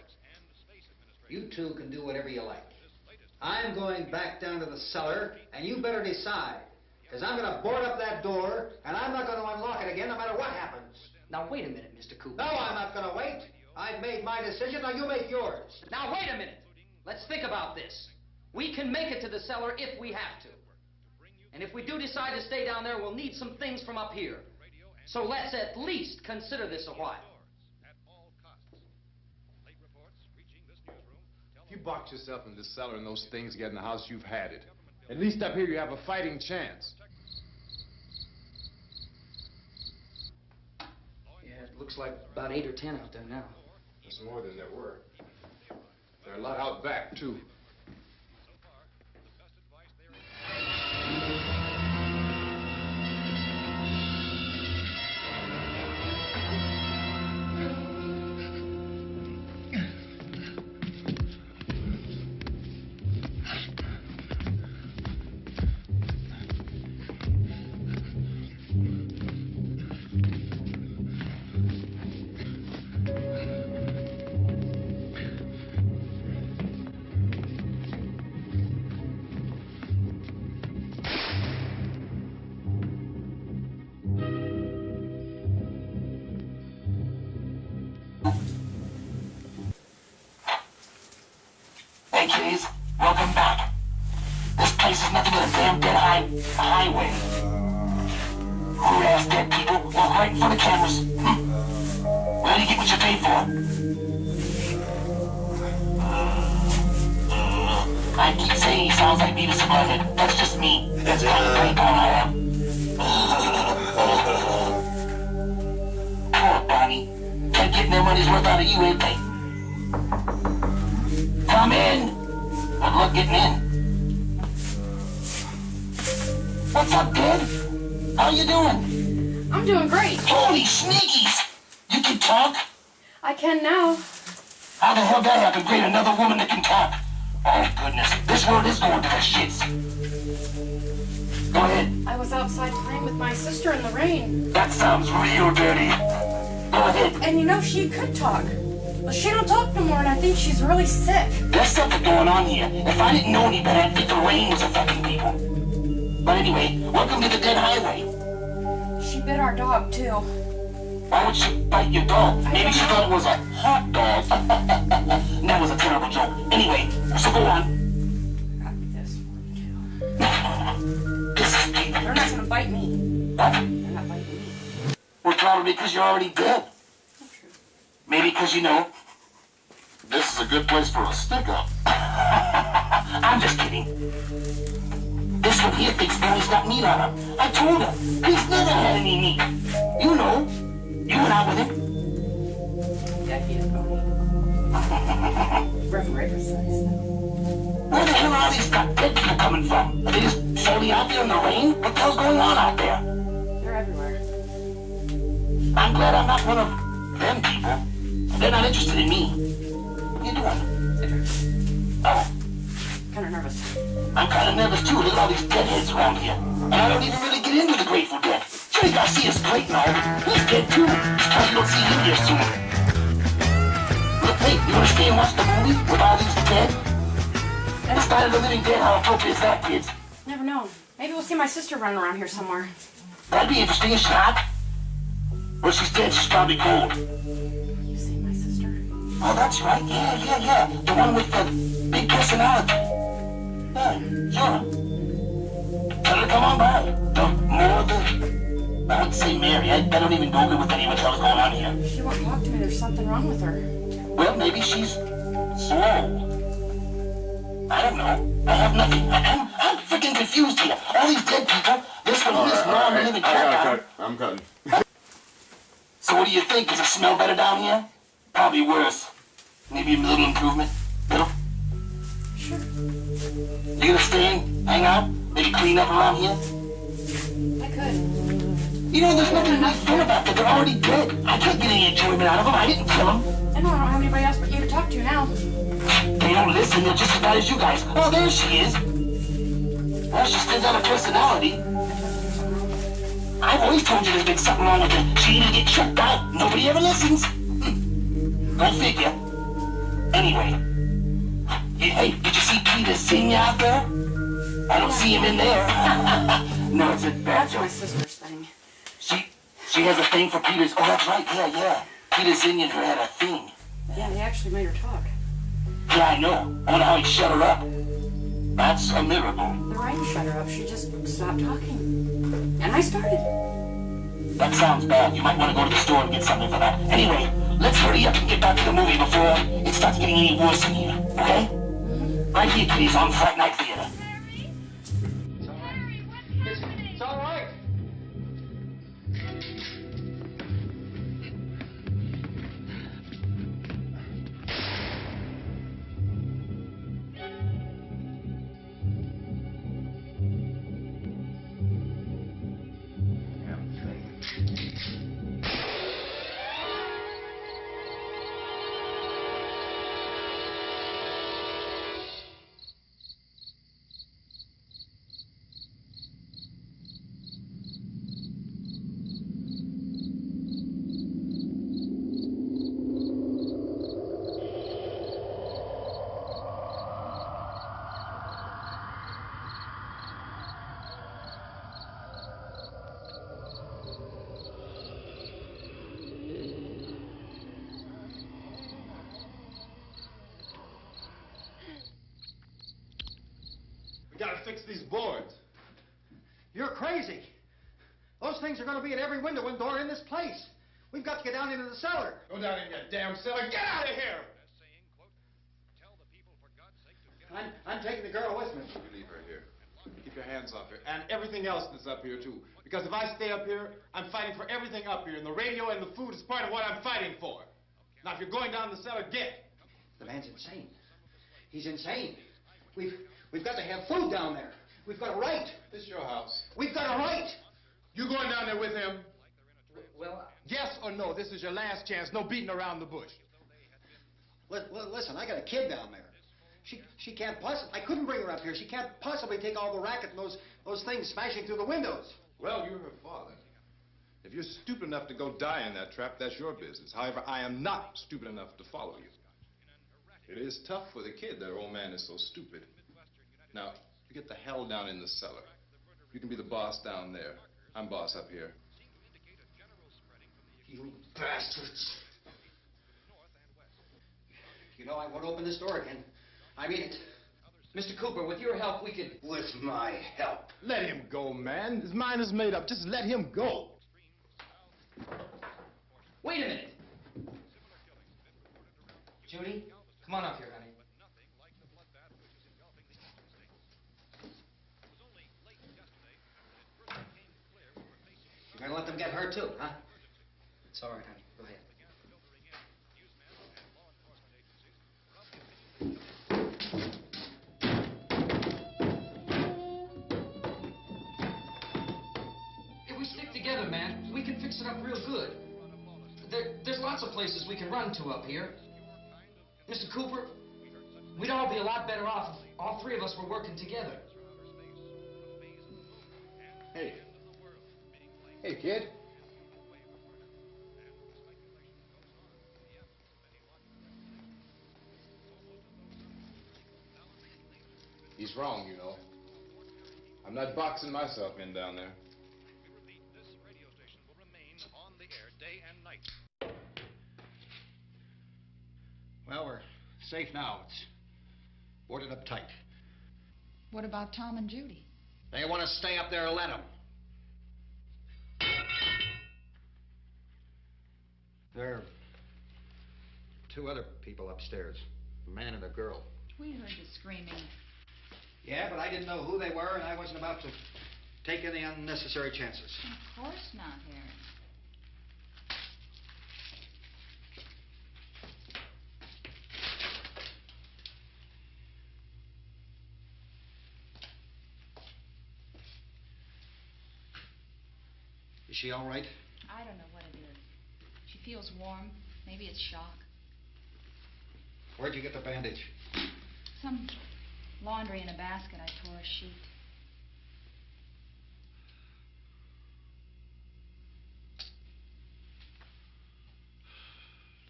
you two can do whatever you like. I'm going back down to the cellar, and you better decide. Because I'm going to board up that door, and I'm not going to unlock it again no matter what happens. Now, wait a minute, Mr. Cooper. No, I'm not going to wait. I've made my decision, now you make yours. Now, wait a minute. Let's think about this. We can make it to the cellar if we have to. And if we do decide to stay down there, we'll need some things from up here. So let's at least consider this a while. If you box yourself in this cellar and those things get in the house, you've had it. At least up here you have a fighting chance. Yeah, it looks like about 8 or 10 out there now. There's more than there were. There are a lot out back, too. Hey kiddies, welcome back. This place is nothing but a damn dead highway. Rude-ass dead people walk right in front of cameras. Well, you get what you pay for. I keep saying he sounds like Beavis and Butthead. That's just me. That's the kind of playground I am. Poor Barney. They're getting their money's worth out of you, ain't they? Come in. Good luck getting in. What's up, kid? How you doing? I'm doing great. Holy sneakies! You can talk? I can now. How the hell did that happen? Great, another woman that can talk. Oh, goodness. This world is going to the shits. Go ahead. I was outside playing with my sister in the rain. That sounds real dirty. Go ahead. And you know, she could talk. Well, she don't talk no more, and I think she's really sick. There's something going on here. If I didn't know any better, I'd think the rain was affecting people. But anyway, welcome to the dead highway. She bit our dog, too. Why would she bite your dog? Maybe she thought it was a hot dog. That was a terrible joke. Anyway, so go on. Got this one, too. This is Pete. They're not gonna bite me. What? They're not biting me. Well, probably because you're already dead. Maybe because, you know, this is a good place for a stick-up. I'm just kidding. This one here thinks Barry's got meat on him. I told him. He's never had any meat. You know. You went out with him. Yeah, he didn't go. Rough size. Where the hell are these dead people coming from? Are they just floating out there in the rain? What the hell's going on out there? They're everywhere. I'm glad I'm not one of them people. They're not interested in me. What are you doing? Oh. Kind of nervous. I'm kind of nervous too. Look at all these deadheads around here. And I don't even really get into the Grateful Dead. Jerry Garcia's great and all. He's dead too. Suppose you don't see him here soon. Look, hey, you want to stay and watch the movie with all these dead? It's Night of the Living Dead. How appropriate is that, kids? Never know. Maybe we'll see my sister running around here somewhere. That'd be interesting. Is she hot? Well, she's dead. She's probably cold. You see my sister? Oh, that's right. Yeah. The one with the big personality. Yeah, sure. Tell her to come on by. I would say Mary. I don't even know good with any what the hell's going on here. She won't talk to me. There's something wrong with her. Well, maybe she's slow. I don't know. I have nothing. I'm freaking confused here. All these dead people. This one is long living crap. I'm cutting. So what do you think? Does it smell better down here? Probably worse. Maybe a little improvement. Little? Sure. You gonna stay and hang out? Maybe clean up around here? I could. You know, there's nothing really fun about that. They're already dead. I can't get any enjoyment out of them. I didn't kill them. I know I don't have anybody else but you to talk to now. They don't listen. They're just as bad as you guys. Oh, there she is. Well, she still got a personality. I've always told you there's been something wrong with her. She needed to get checked out. Nobody ever listens. Go figure. Anyway. Hey, did you see Peter Senior out there? I don't see him in there. No, it's a bad That's joke. my sister's thing. She has a thing for Peter's. Oh, that's right. Yeah. Peter Senior and her had a thing. Yeah, they actually made her talk. Yeah, I know. I wonder how he shut her up. That's a miracle. The writing shut her up. She just stopped talking. And I started. That sounds bad. You might want to go to the store and get something for that. Anyway, let's hurry up and get back to the movie before it starts getting any worse in here. Okay? Right here, kiddies, on Fright Night Theater. It's all right. It's all right. We gotta fix these boards. You're crazy. Those things are going to be at every window and door in this place. We've got to get down into the cellar. Go down in your damn cellar. Get out of here! I'm taking the girl with me. You leave her here. Keep your hands off her. And everything else that's up here, too. Because if I stay up here, I'm fighting for everything up here. And the radio and the food is part of what I'm fighting for. Now, if you're going down the cellar, get. The man's insane. He's insane. We've got to have food down there. We've got a right. This is your house. We've got a right. You going down there with him? Well, yes or no? This is your last chance. No beating around the bush. Listen, I got a kid down there. She can't possibly. I couldn't bring her up here. She can't possibly take all the racket and those things smashing through the windows. Well, you're her father. If you're stupid enough to go die in that trap, that's your business. However, I am not stupid enough to follow you. It is tough for the kid. That old man is so stupid. Now, you get the hell down in the cellar. You can be the boss down there. I'm boss up here. You bastards. You know, I won't open this door again. I mean it. Mr. Cooper, with your help, we could... With my help. Let him go, man. His mind is made up. Just let him go. Wait a minute. Judy, come on up here, honey. You're gonna let them get hurt too, huh? It's all right, honey. Go ahead. If we stick together, man, we can fix it up real good. There's lots of places we can run to up here. Mr. Cooper, We'd all be a lot better off if all three of us were working together. Hey. Hey, kid. He's wrong, you know. I'm not boxing myself in down there. This radio station will remain on the air day and night. Well, we're safe now. It's boarded up tight. What about Tom and Judy? They want to stay up there, let them. There are two other people upstairs, a man and a girl. We heard the screaming. Yeah, but I didn't know who they were, and I wasn't about to take any unnecessary chances. Of course not, Harry. Is she all right? I don't know what it is. She feels warm. Maybe it's shock. Where'd you get the bandage? Some laundry in a basket. I tore a sheet.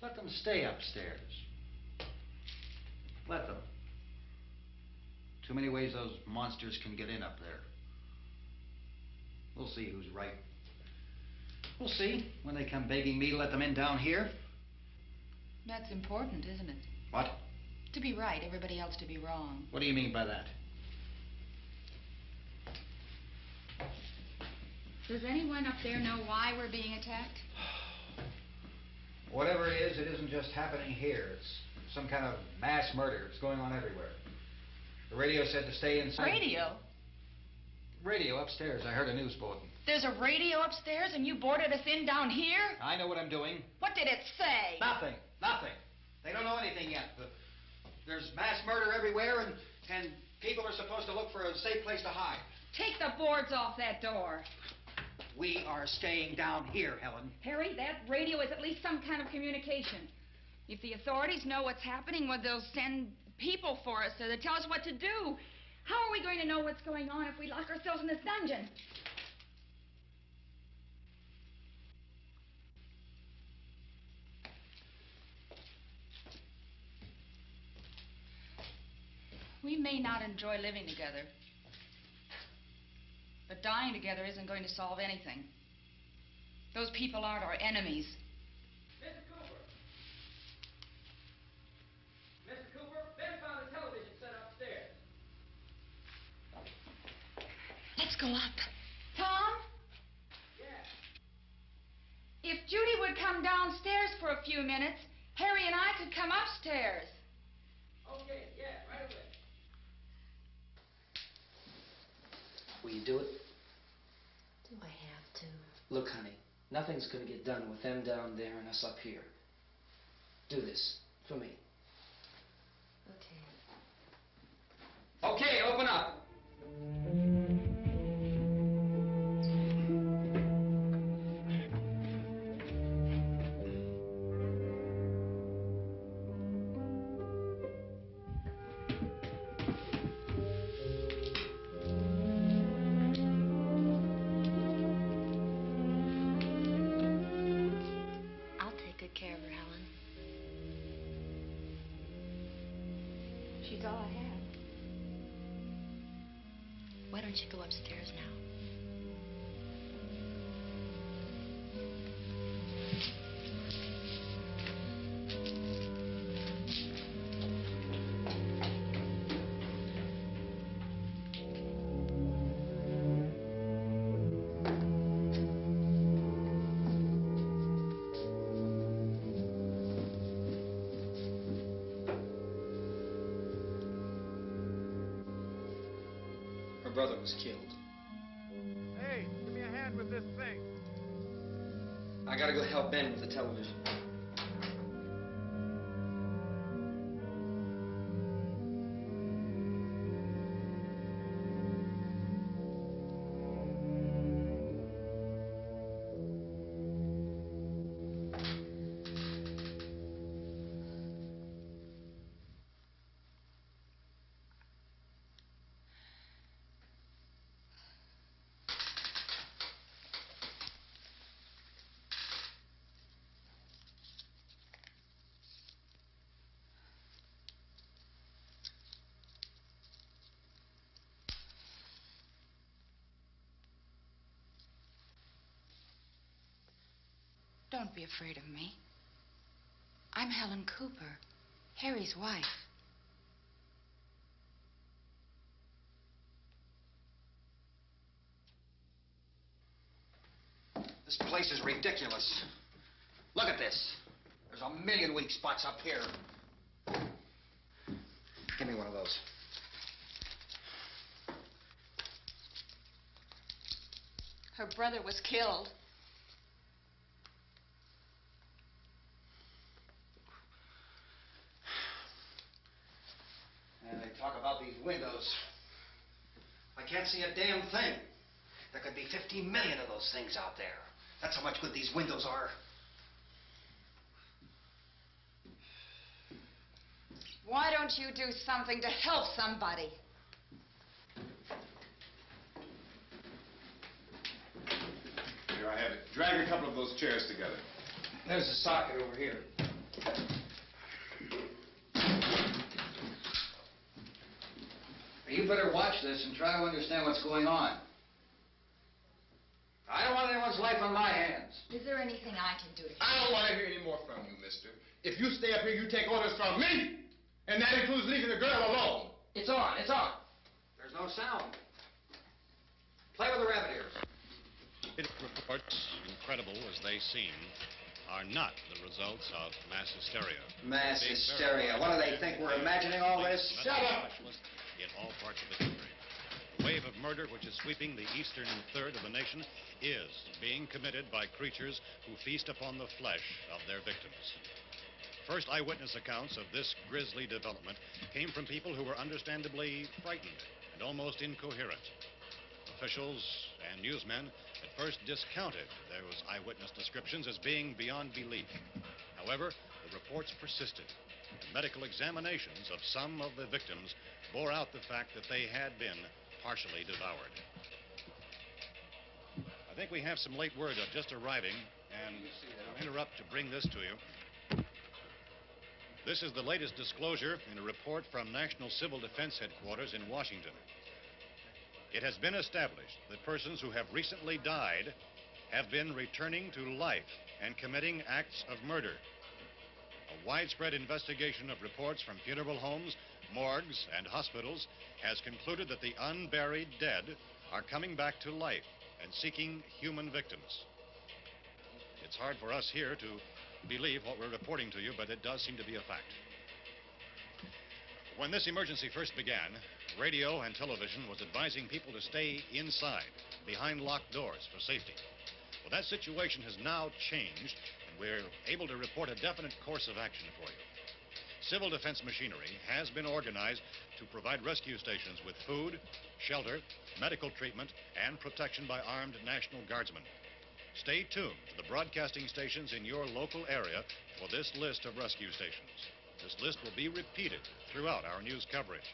Let them stay upstairs. Let them. Too many ways those monsters can get in up there. We'll see who's right. We'll see when they come begging me to let them in down here. That's important, isn't it? What? To be right, everybody else to be wrong. What do you mean by that? Does anyone up there know why we're being attacked? Whatever it isn't just happening here. It's some kind of mass murder. It's going on everywhere. The radio said to stay inside. Radio? Radio upstairs. I heard a news bulletin. There's a radio upstairs and you boarded us in down here? I know what I'm doing. What did it say? Nothing. Nothing. They don't know anything yet. There's mass murder everywhere, and people are supposed to look for a safe place to hide. Take the boards off that door. We are staying down here, Helen. Harry, that radio is at least some kind of communication. If the authorities know what's happening, well, they'll send people for us so they tell us what to do. How are we going to know what's going on if we lock ourselves in this dungeon? We may not enjoy living together, but dying together isn't going to solve anything. Those people aren't our enemies. Mr. Cooper! Mr. Cooper, Ben found a television set upstairs. Let's go up. Tom? Yeah. If Judy would come downstairs for a few minutes, Harry and I could come upstairs. Okay, yeah, right away. Will you do it? Do I have to? Look, honey, nothing's gonna get done with them down there and us up here. Do this for me. Okay. Okay, open up. I'll take good care of her, Helen. She's all I have. Why don't you go upstairs now? Her brother was killed. Hey, give me a hand with this thing. I gotta go help Ben with the television. Don't be afraid of me. I'm Helen Cooper, Harry's wife. This place is ridiculous. Look at this. There's a million weak spots up here. Give me one of those. Her brother was killed. And they talk about these windows. I can't see a damn thing. There could be 50 million of those things out there. That's how much good these windows are. Why don't you do something to help somebody? Here I have it. Drag a couple of those chairs together. There's a socket over here. You better watch this and try to understand what's going on. I don't want anyone's life on my hands. Is there anything I can do to help? I don't want to hear any more from you, mister. If you stay up here, you take orders from me. And that includes leaving the girl alone. It's on, it's on. There's no sound. Play with the rabbit ears. Reports, incredible as they seem, are not the results of mass hysteria. Mass hysteria. What do they think? We're imagining all this? Shut up! In all parts of the country. The wave of murder which is sweeping the eastern third of the nation is being committed by creatures who feast upon the flesh of their victims. First eyewitness accounts of this grisly development came from people who were understandably frightened and almost incoherent. Officials and newsmen at first discounted those eyewitness descriptions as being beyond belief. However, the reports persisted, and medical examinations of some of the victims bore out the fact that they had been partially devoured. I think we have some late word just arriving, and I'll interrupt to bring this to you. This is the latest disclosure in a report from National Civil Defense Headquarters in Washington. It has been established that persons who have recently died have been returning to life and committing acts of murder. A widespread investigation of reports from funeral homes, morgues, and hospitals has concluded that the unburied dead are coming back to life and seeking human victims. It's hard for us here to believe what we're reporting to you, but it does seem to be a fact. When this emergency first began, radio and television was advising people to stay inside, behind locked doors for safety. Well, that situation has now changed, and we're able to report a definite course of action for you. Civil defense machinery has been organized to provide rescue stations with food, shelter, medical treatment, and protection by armed National Guardsmen. Stay tuned to the broadcasting stations in your local area for this list of rescue stations. This list will be repeated throughout our news coverage.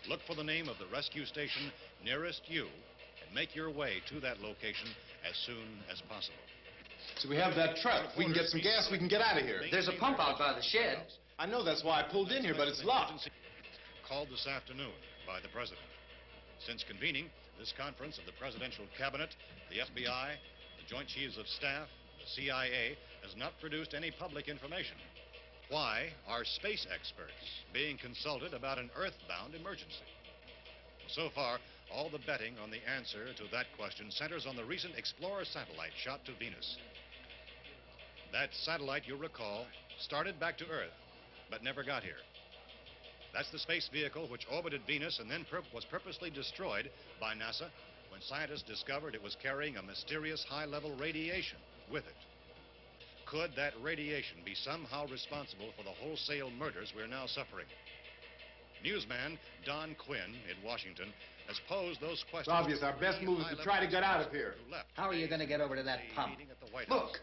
Look for the name of the rescue station nearest you and make your way to that location as soon as possible. So we have that truck. If we can get some gas, we can get out of here. There's a pump out by the shed. I know, that's why I pulled in here, but it's locked. Called this afternoon by the President. Since convening this conference of the Presidential Cabinet, the FBI, the Joint Chiefs of Staff, the CIA has not produced any public information. Why are space experts being consulted about an Earth-bound emergency? So far, all the betting on the answer to that question centers on the recent Explorer satellite shot to Venus. That satellite, you'll recall, started back to Earth, but never got here. That's the space vehicle which orbited Venus and then was purposely destroyed by NASA when scientists discovered it was carrying a mysterious high-level radiation with it. Could that radiation be somehow responsible for the wholesale murders we're now suffering? Newsman Don Quinn in Washington has posed those questions. It's obvious our best move is to try to get out of here. How are you going to get over to that pump? Look!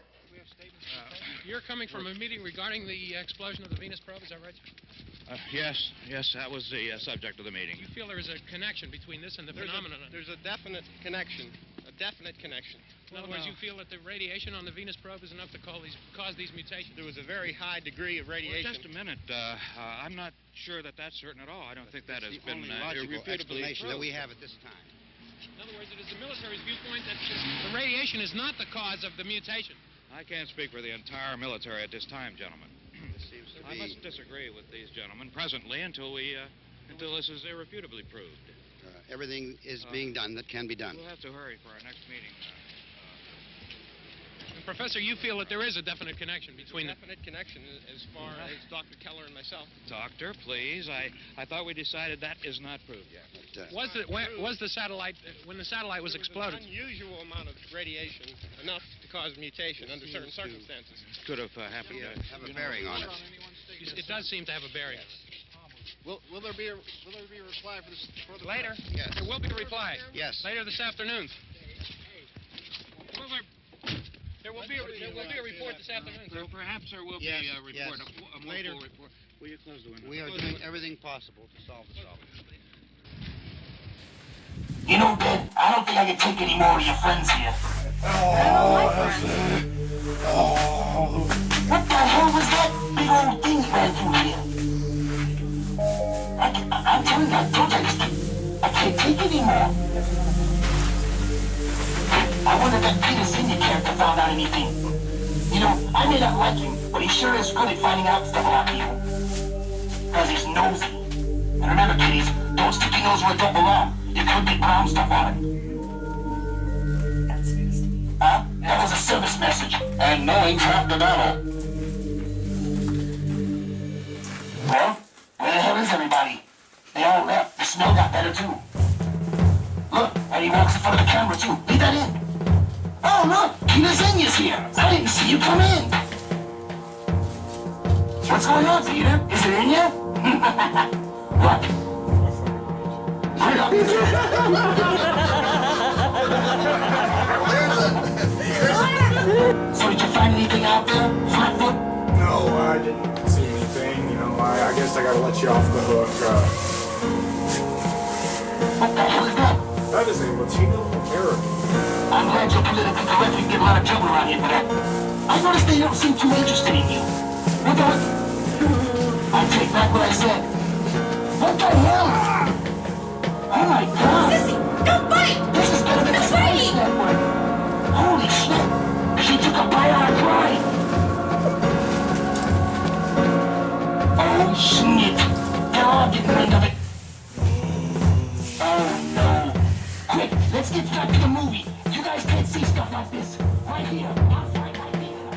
You're coming from a meeting regarding the explosion of the Venus probe, is that right, sir? Yes, that was the subject of the meeting. You feel there is a connection between this and the phenomenon? There's a definite connection. A definite connection. In other words, you feel that the radiation on the Venus probe is enough to cause these mutations? There was a very high degree of radiation. Well, just a minute. I'm not sure that that's certain at all. I don't think that has been logical explanation that we proved. have at this time. In other words, it is the military's viewpoint that the radiation is not the cause of the mutation. I can't speak for the entire military at this time, gentlemen. This seems to I be... must disagree with these gentlemen presently until this is irrefutably proved. Everything is being done that can be done. We'll have to hurry for our next meeting. And Professor, you feel that there is a definite connection between the... Definite connection as far as Dr. Keller and myself. Doctor, please. I thought we decided that is not proved yet. But, Was the satellite, when the satellite was exploded? An unusual amount of radiation, enough to cause mutation under certain circumstances. Could have happened. have a bearing on it. It does seem to have a bearing on it. Will there be a reply for the Later? Yes. There will be a reply. Yes. Later this afternoon. There will be a report this afternoon. Perhaps there will be a report. Yes. A more Later. full report. Will you close the window? We are doing everything possible to solve the problem. You know, Ben, I don't think I can take any more of your friends here. What the hell was that big old thing that ran through here? I'm telling you, I told you, I can't take it anymore. I wonder if that Peter Senior character found out anything. You know, I may not like him, but he sure is good at finding out stuff about people. Because he's nosy. And remember, kiddies, don't stick your nose where it don't belong. You could get brown stuff on it. That's news to me. Huh? That was a service message. And knowing's half the battle. Well, where the hell is everybody? They all left. The smell got better, too. Look, and he walks in front of the camera, too. Leave that in. Oh, look, Peter Zenya's here. I didn't see you come in. What's going on, Peter? Is it in you? What? So did you find anything out there, Flatfoot? No, I didn't see anything. You know, I guess I gotta let you off the hook. What the hell is that? That is a Latino Arab. I'm glad you're politically correct. You can get a lot of trouble around here for that. I noticed they don't seem too interested in you. What the... I take back what I said. What the hell? Oh my God! Sissy, don't bite! This is better than the Science Network. Holy shit! She took a bite out of pride. Oh shit! They're all getting wind of it. Oh no! Quick, let's get back to the movie. You guys can't see stuff like this. Right here. I'll find right here.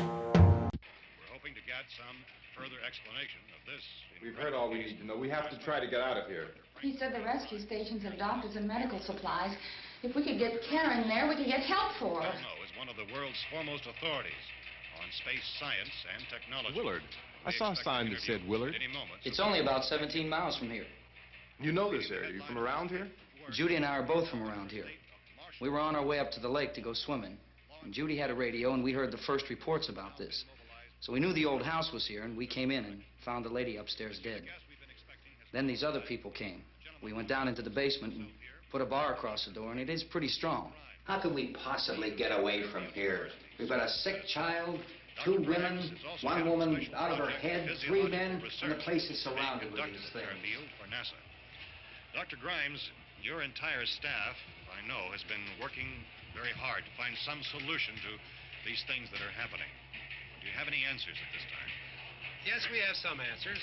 We're hoping to get some further explanation of this. We've heard all we need to know. We have to try to get out of here. He said the rescue stations have doctors and medical supplies. If we could get Karen there, we could get help for her. Cosmo is one of the world's foremost authorities on space science and technology. Willard. I saw a sign that said Willard. It's only about 17 miles from here. You know this area. You from around here? Judy and I are both from around here. We were on our way up to the lake to go swimming. And Judy had a radio, and we heard the first reports about this. So we knew the old house was here, and we came in and found the lady upstairs dead. Then these other people came. We went down into the basement and put a bar across the door, and it is pretty strong. How could we possibly get away from here? We've got a sick child, 2 women, 1 woman out of her head, 3 men, and the place is surrounded with these things. For NASA. Dr. Grimes, your entire staff, I know, has been working very hard to find some solution to these things that are happening. Do you have any answers at this time? Yes, we have some answers.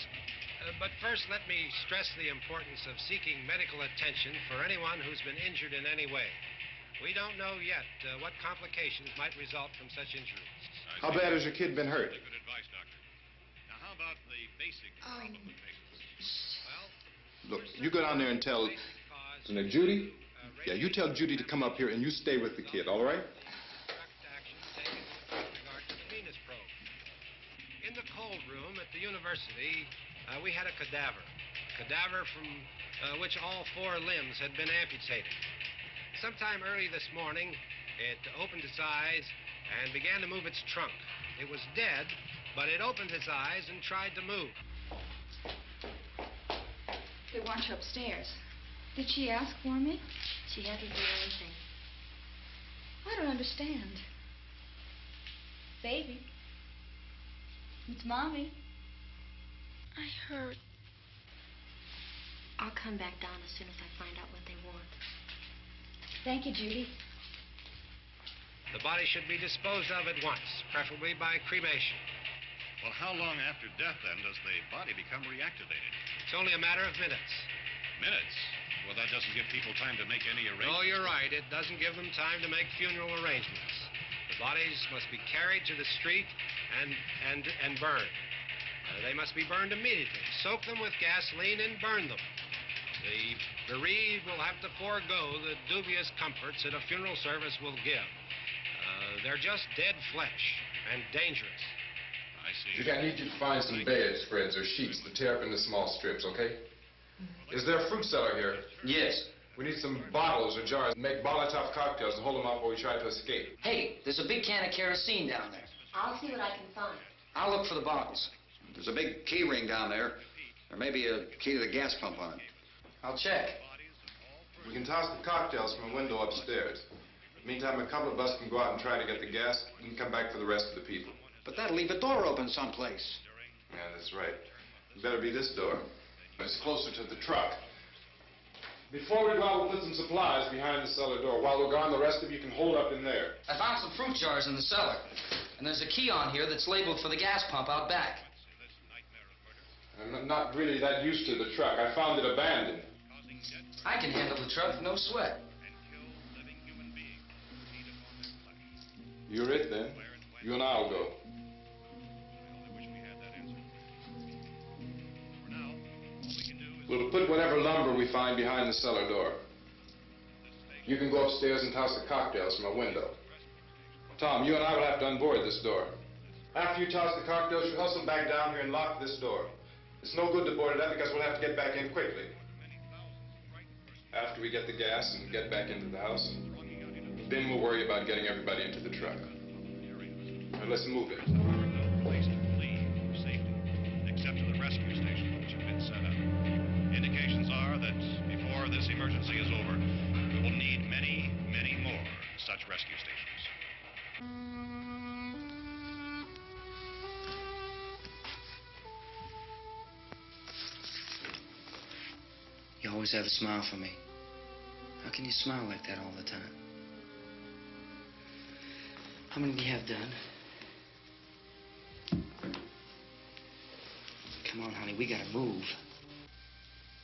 But first, let me stress the importance of seeking medical attention for anyone who's been injured in any way. We don't know yet what complications might result from such injuries. How bad has your kid been hurt? Good advice, Doctor. Now, how about the basic problem with patients? Look, you go down there and tell... Now, Judy? Yeah, you tell Judy to come up here and you stay with the kid, all right? In the cold room at the university, we had a cadaver from which all 4 limbs had been amputated. Sometime early this morning, it opened its eyes and began to move its trunk. It was dead, but it opened its eyes and tried to move. They want you upstairs. Did she ask for me? She hasn't done anything. I don't understand. Baby. It's Mommy. I heard. I'll come back down as soon as I find out what they want. Thank you, Judy. The body should be disposed of at once, preferably by cremation. Well, how long after death, then, does the body become reactivated? It's only a matter of minutes. Minutes? Well, that doesn't give people time to make any arrangements. Oh, you're right. It doesn't give them time to make funeral arrangements. The bodies must be carried to the street and burned. They must be burned immediately. Soak them with gasoline and burn them. The bereaved will have to forego the dubious comforts that a funeral service will give. They're just dead flesh and dangerous. I see. I need you to find some bedspreads or sheets to tear up into small strips, okay? Is there a fruit cellar here? Yes. We need some bottles or jars. Make Molotov cocktails and hold them out while we try to escape. Hey, there's a big can of kerosene down there. I'll see what I can find. I'll look for the bottles. There's a big key ring down there. There may be a key to the gas pump on it. I'll check. We can toss the cocktails from a window upstairs. Meantime, a couple of us can go out and try to get the gas and come back for the rest of the people. But that'll leave a door open someplace. Yeah, that's right. It better be this door. It's closer to the truck. Before we go out, we'll put some supplies behind the cellar door. While we're gone, the rest of you can hold up in there. I found some fruit jars in the cellar. And there's a key on here that's labeled for the gas pump out back. I'm not really that used to the truck. I found it abandoned. I can handle the truck, no sweat. You're it, then. You and I'll go. We'll put whatever lumber we find behind the cellar door. You can go upstairs and toss the cocktails from a window. Tom, you and I will have to unboard this door. After you toss the cocktails, you hustle back down here and lock this door. It's no good to board it up because we'll have to get back in quickly. After we get the gas and get back into the house, then we'll worry about getting everybody into the truck. Now, let's move it. No place to flee for safety, except to the rescue stations which have been set up. Indications are that before this emergency is over, we will need many, many more such rescue stations. You always have a smile for me. How can you smile like that all the time? How many do you have done? Come on, honey, we gotta move.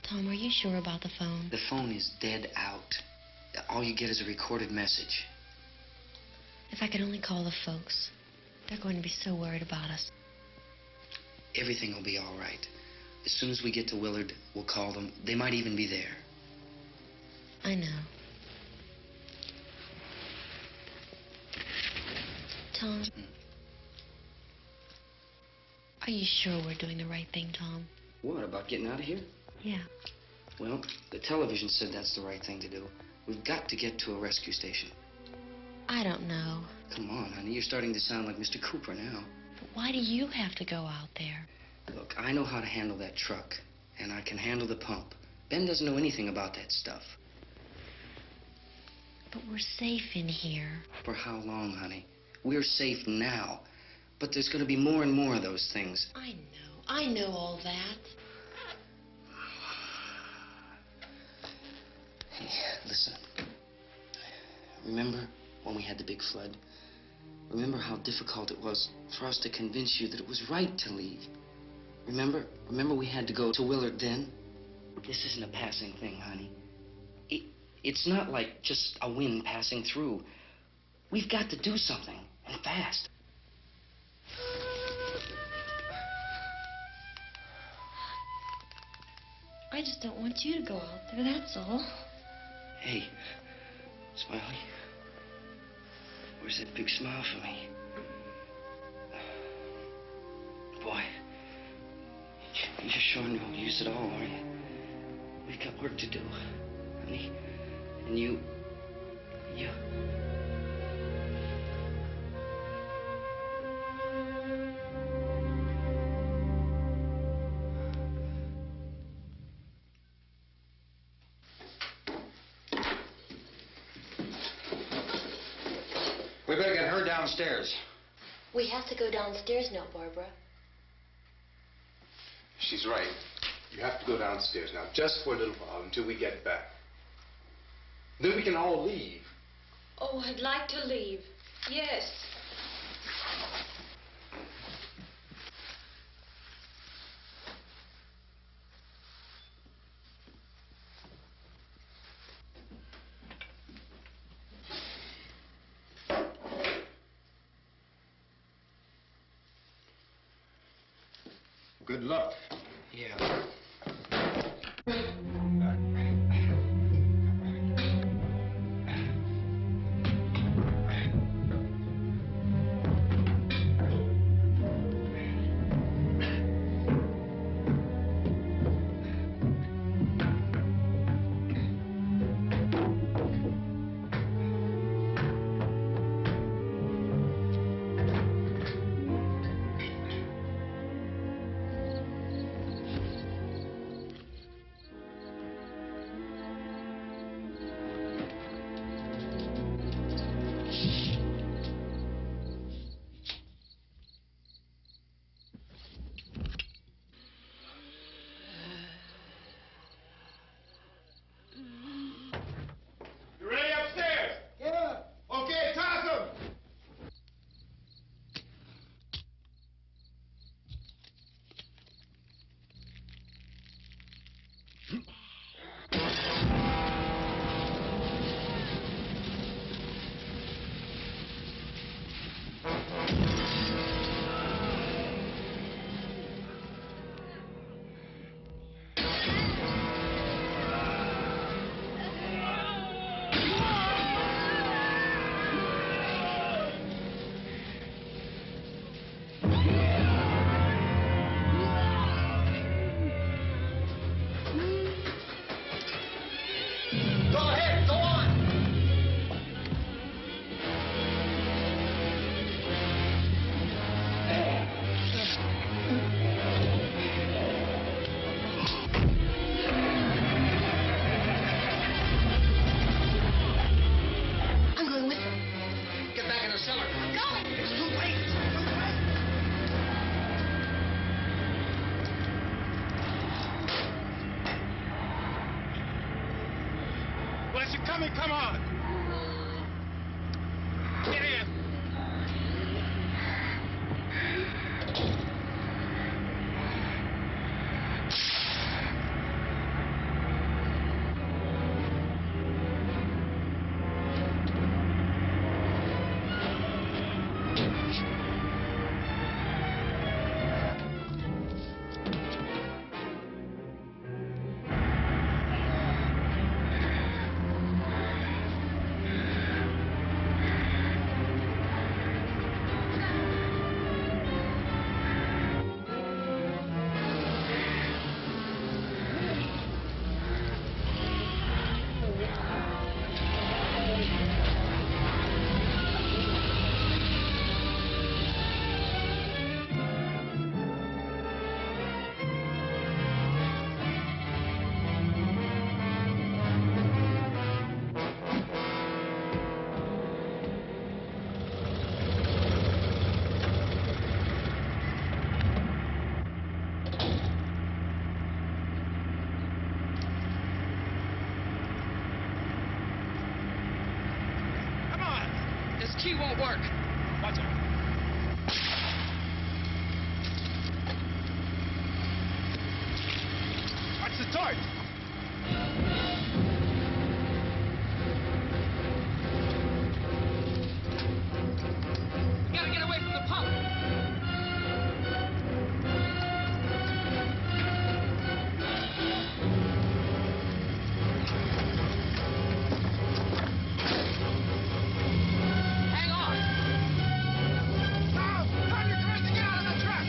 Tom, are you sure about the phone? The phone is dead out. All you get is a recorded message. If I could only call the folks. They're going to be so worried about us. Everything will be all right. As soon as we get to Willard, we'll call them. They might even be there. I know. Tom, are you sure we're doing the right thing, Tom? What, about getting out of here? Yeah. Well, the television said that's the right thing to do. We've got to get to a rescue station. I don't know. Come on, honey, you're starting to sound like Mr. Cooper now. But why do you have to go out there? Look, I know how to handle that truck, and I can handle the pump. Ben doesn't know anything about that stuff. But we're safe in here. For how long, honey? We're safe now. But there's going to be more and more of those things. I know all that. Hey, listen. Remember when we had the big flood? Remember how difficult it was for us to convince you that it was right to leave? Remember? Remember we had to go to Willard then? This isn't a passing thing, honey. It's not like just a wind passing through. We've got to do something, and fast. I just don't want you to go out there, that's all. Hey, Smiley. Where's that big smile for me? Boy, you're sure no use at all, aren't you? We've got work to do, honey. And you... We better get her downstairs. We have to go downstairs now, Barbara. She's right. You have to go downstairs now, just for a little while, until we get back. Then we can all leave. Oh, I'd like to leave. Yes. Good luck. Yeah. You ready upstairs? Yeah. Okay, toss 'em. Go ahead, go on. I'm going with them. Get back in the cellar. I'm going. It's too late. It's too late. Well, as you're coming, come on. Get in. This key won't work. Watch out. Watch the torch. We gotta get away from the pump. Hang on. Tom, turn your cars to get out of the truck.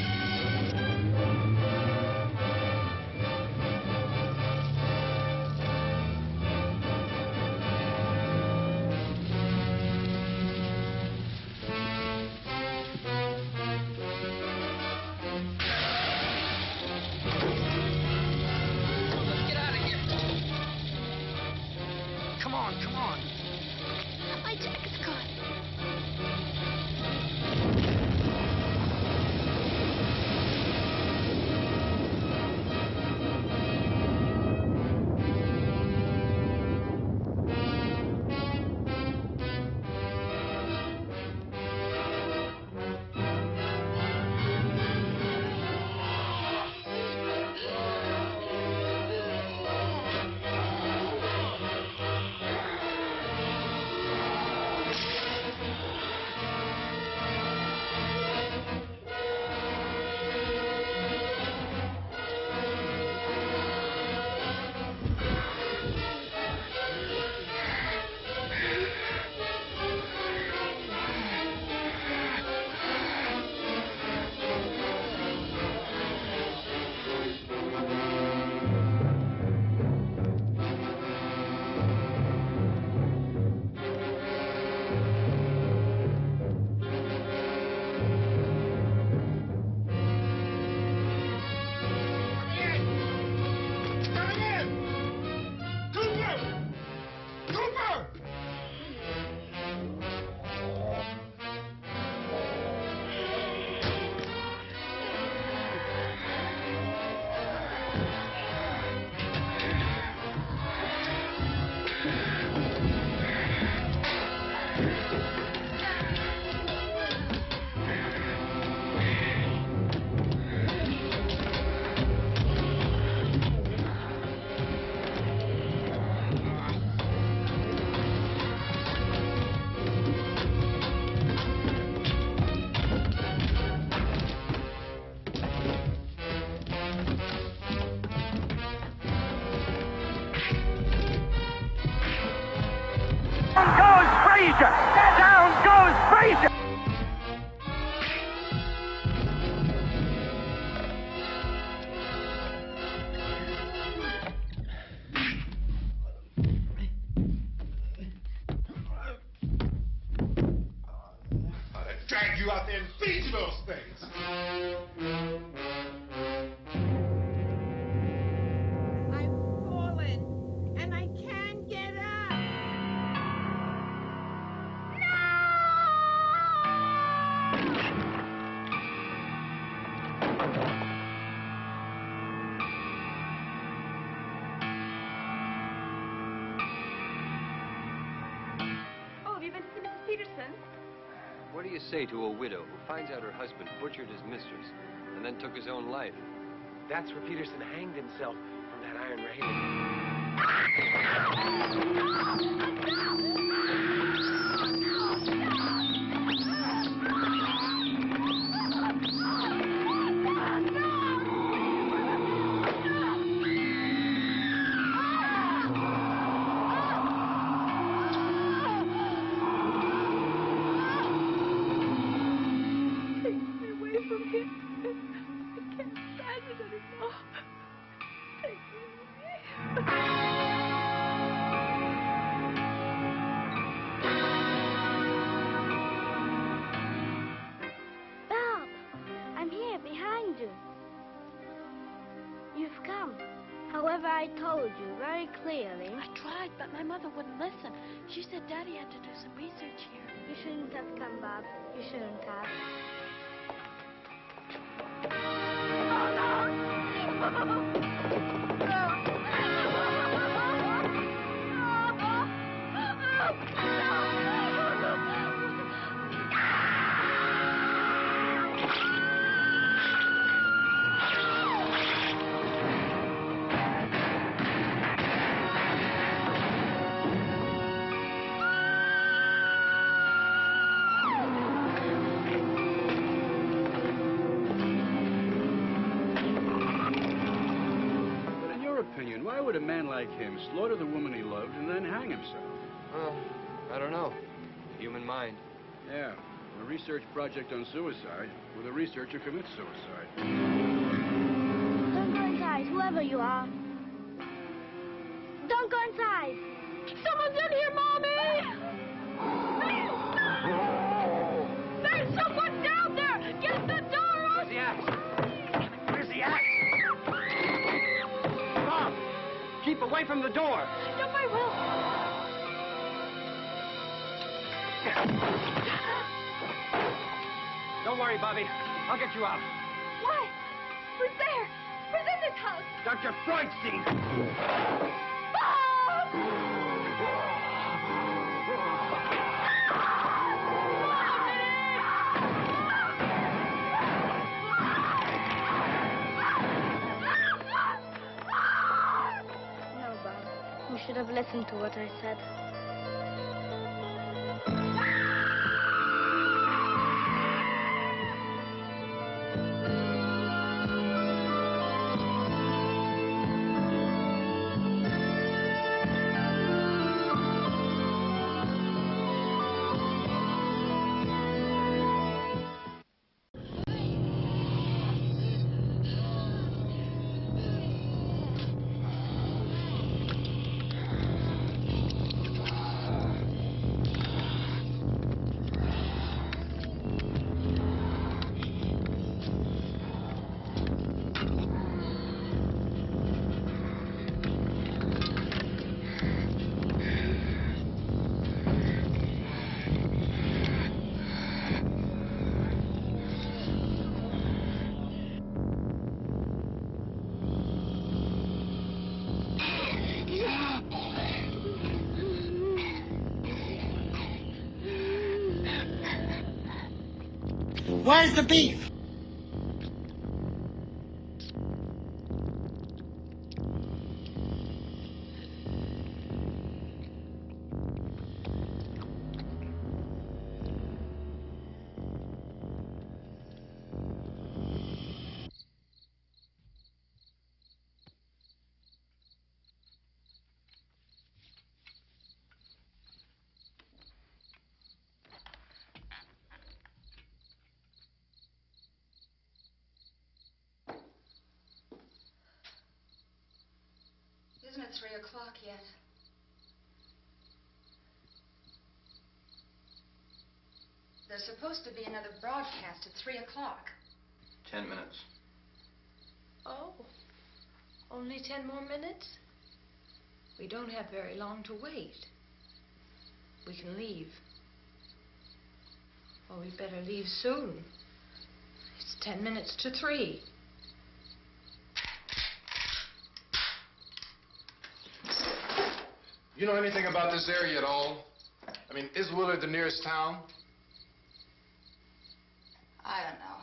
Frazier! That hound goes Frazier! I'd drag you out there and feed you those things. I've fallen, and I can't get up. Oh, have you been to see Mrs. Peterson? What do you say to a widow who finds out her husband butchered his mistress and then took his own life? That's where Peterson hanged himself from that iron railing. Take me away from here. I can't stand it anymore. Take me away. Bob, I'm here behind you. You've come. However, I told you very clearly. I tried, but my mother wouldn't listen. She said Daddy had to do some research here. You shouldn't have come, Bob. You shouldn't have. But in your opinion, why would a man like him slaughter the woman he loved and then hang himself? Well, I don't know. Human mind. Yeah, a research project on suicide where the researcher commits suicide. Don't go inside, whoever you are. Don't go inside. Someone's in here, Mommy! There's someone down there! Get the door open! Where's the axe? Where's the axe? Mom! Keep away from the door! No, I will. Don't worry, Bobby. I'll get you out. Why? Who's there? Who's in this house? Dr. Freudstein! No, Bob. You should have listened to what I said. Where's the beef? 3 o'clock yet. There's supposed to be another broadcast at 3 o'clock. 10 minutes. Oh, only 10 more minutes? We don't have very long to wait. We can leave. Oh, we better leave soon. It's 10 minutes to 3. You know anything about this area at all? I mean, is Willard the nearest town? I don't know.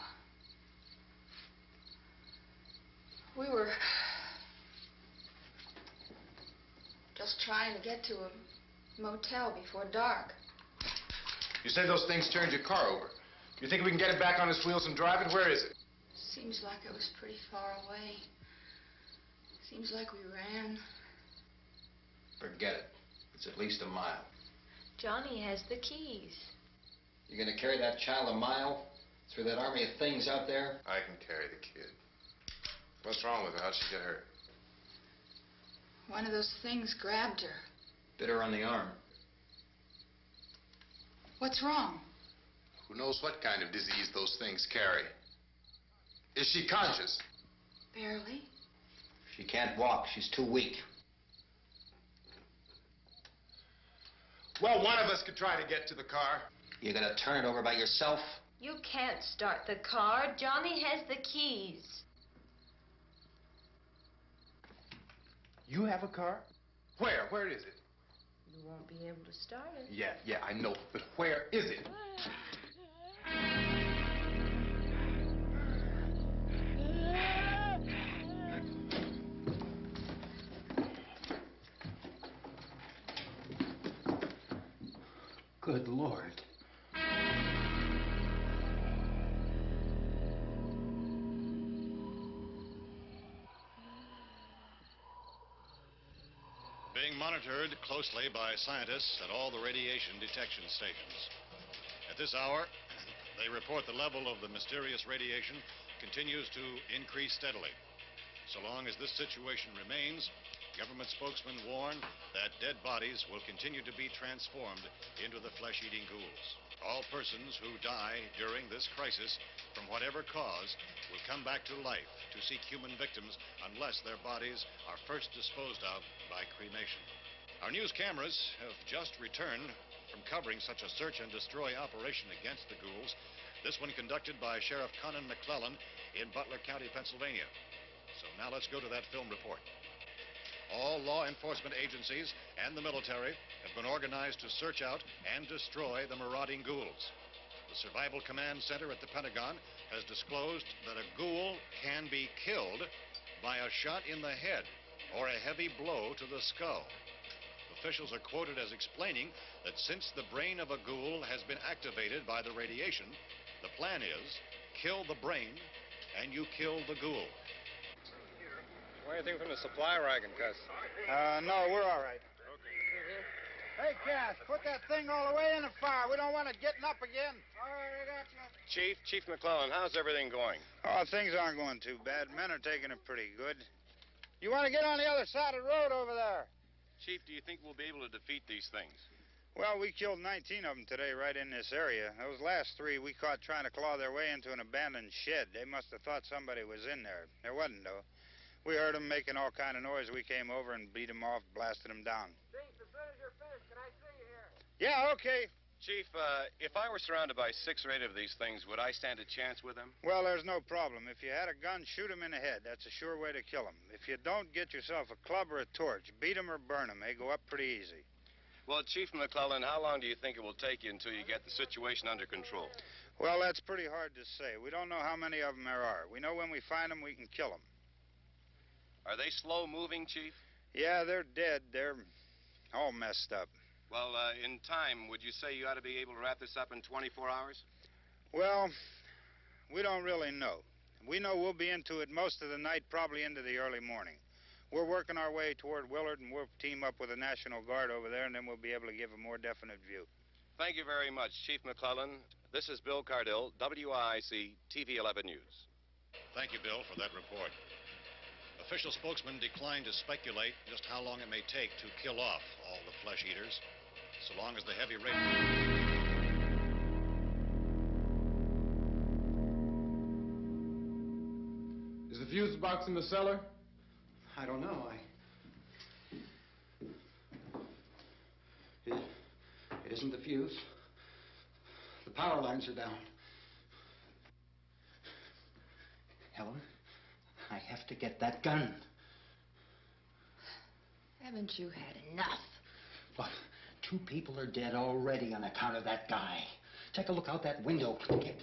We were just trying to get to a motel before dark. You say those things turned your car over. You think we can get it back on its wheels and drive it? Where is it? Seems like it was pretty far away. Seems like we ran. Forget it. It's at least a mile. Johnny has the keys. You're gonna carry that child a mile through that army of things out there? I can carry the kid. What's wrong with her? How'd she get hurt? One of those things grabbed her. Bit her on the arm. What's wrong? Who knows what kind of disease those things carry? Is she conscious? Barely. She can't walk. She's too weak. Well, one of us could try to get to the car. You gonna turn it over by yourself? You can't start the car. Johnny has the keys. You have a car? Where? Where is it? You won't be able to start it. Yeah, I know. But where is it? Good Lord. Being monitored closely by scientists at all the radiation detection stations. At this hour, they report the level of the mysterious radiation continues to increase steadily. So long as this situation remains, government spokesmen warn that dead bodies will continue to be transformed into the flesh-eating ghouls. All persons who die during this crisis, from whatever cause, will come back to life to seek human victims unless their bodies are first disposed of by cremation. Our news cameras have just returned from covering such a search and destroy operation against the ghouls, this one conducted by Sheriff Conan McClellan in Butler County, Pennsylvania. So now let's go to that film report. All law enforcement agencies and the military have been organized to search out and destroy the marauding ghouls. The Survival Command Center at the Pentagon has disclosed that a ghoul can be killed by a shot in the head or a heavy blow to the skull. Officials are quoted as explaining that since the brain of a ghoul has been activated by the radiation, the plan is kill the brain and you kill the ghoul. Anything from the supply wagon, Cuss? No, we're all right. Hey, Cass, put that thing all the way in the fire. We don't want it getting up again. All right, I got you. Chief McClellan, how's everything going? Oh, things aren't going too bad. Men are taking it pretty good. You want to get on the other side of the road over there? Chief, do you think we'll be able to defeat these things? Well, we killed 19 of them today right in this area. Those last 3 we caught trying to claw their way into an abandoned shed. They must have thought somebody was in there. There wasn't, though. We heard them making all kind of noise. We came over and beat them off, blasted them down. Chief, as soon as you're finished, can I see you here? Yeah, okay. Chief, if I were surrounded by 6 or 8 of these things, would I stand a chance with them? Well, there's no problem. If you had a gun, shoot them in the head. That's a sure way to kill them. If you don't, get yourself a club or a torch. Beat them or burn them. They go up pretty easy. Well, Chief McClellan, how long do you think it will take you until you get the situation under control? Well, that's pretty hard to say. We don't know how many of them there are. We know when we find them, we can kill them. Are they slow-moving, Chief? Yeah, they're dead. They're all messed up. Well, in time, would you say you ought to be able to wrap this up in 24 hours? Well, we don't really know. We know we'll be into it most of the night, probably into the early morning. We're working our way toward Willard, and we'll team up with the National Guard over there, and then we'll be able to give a more definite view. Thank you very much, Chief McClellan. This is Bill Cardill, WIC TV 11 News. Thank you, Bill, for that report. Official spokesman declined to speculate just how long it may take to kill off all the flesh eaters, so long as the heavy rain... Is the fuse box in the cellar? I don't know. It isn't the fuse. The power lines are down. Helen, I have to get that gun. Haven't you had enough? Look, 2 people are dead already on account of that guy. Take a look out that window. Click it.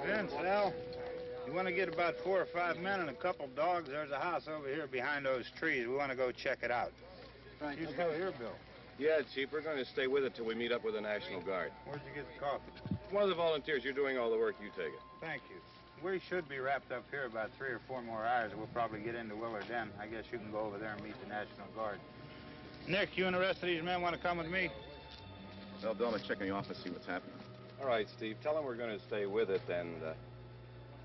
Vince, Al, you want to get about 4 or 5 men and a couple dogs? There's a house over here behind those trees. We want to go check it out. Right. You still here, Bill? Yeah, Chief, we're going to stay with it till we meet up with the National Guard. Where'd you get the coffee? One of the volunteers, you're doing all the work, you take it. Thank you. We should be wrapped up here about 3 or 4 more hours. We'll probably get into Willard then. I guess you can go over there and meet the National Guard. Nick, you and the rest of these men want to come with me? Well, Bill, I'm going to check in the office, see what's happening. All right, Steve, tell them we're going to stay with it, and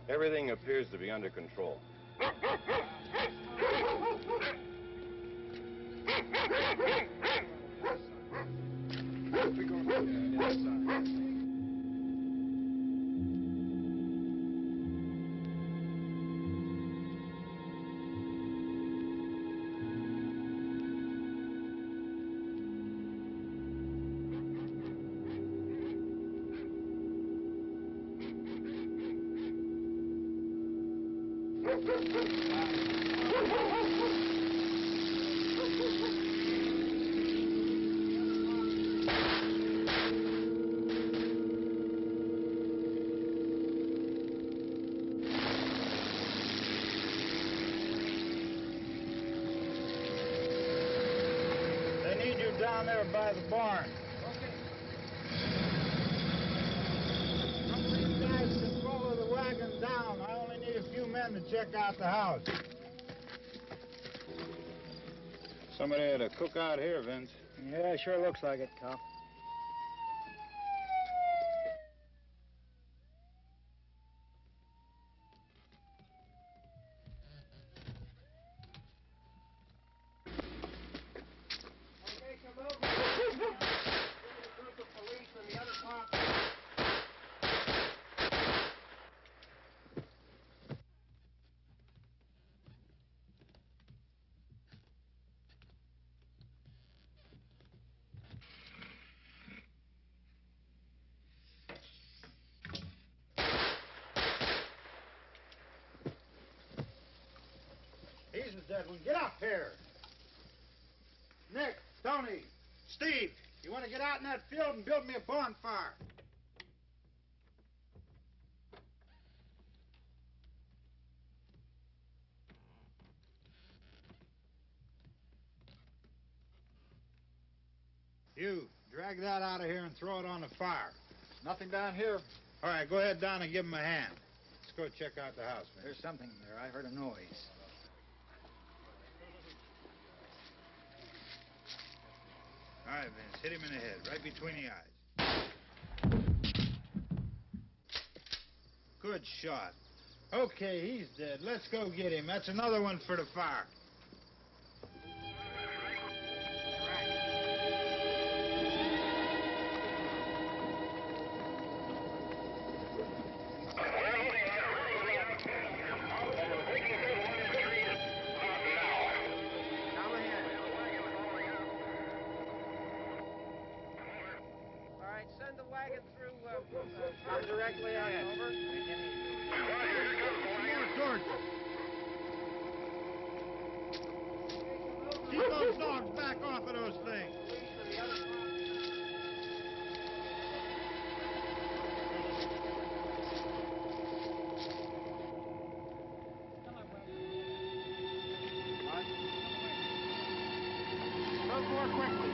everything appears to be under control. They need you down there by the barn. Some of these guys can follow the wagon down. I only need a few men to check out the house. Somebody had a cook out here, Vince. Yeah, sure looks like it, Cop. He's the dead one. Get up here. Nick, Tony, Steve, you want to get out in that field and build me a bonfire? You, drag that out of here and throw it on the fire. Nothing down here. All right, go ahead down and give him a hand. Let's go check out the house, man. There's something there. I heard a noise. All right, Vince, hit him in the head, right between the eyes. Good shot. Okay, he's dead. Let's go get him. That's another one for the fire. Send the wagon through directly out. Over. More torches. Keep those dogs back off of those things. Move more quickly.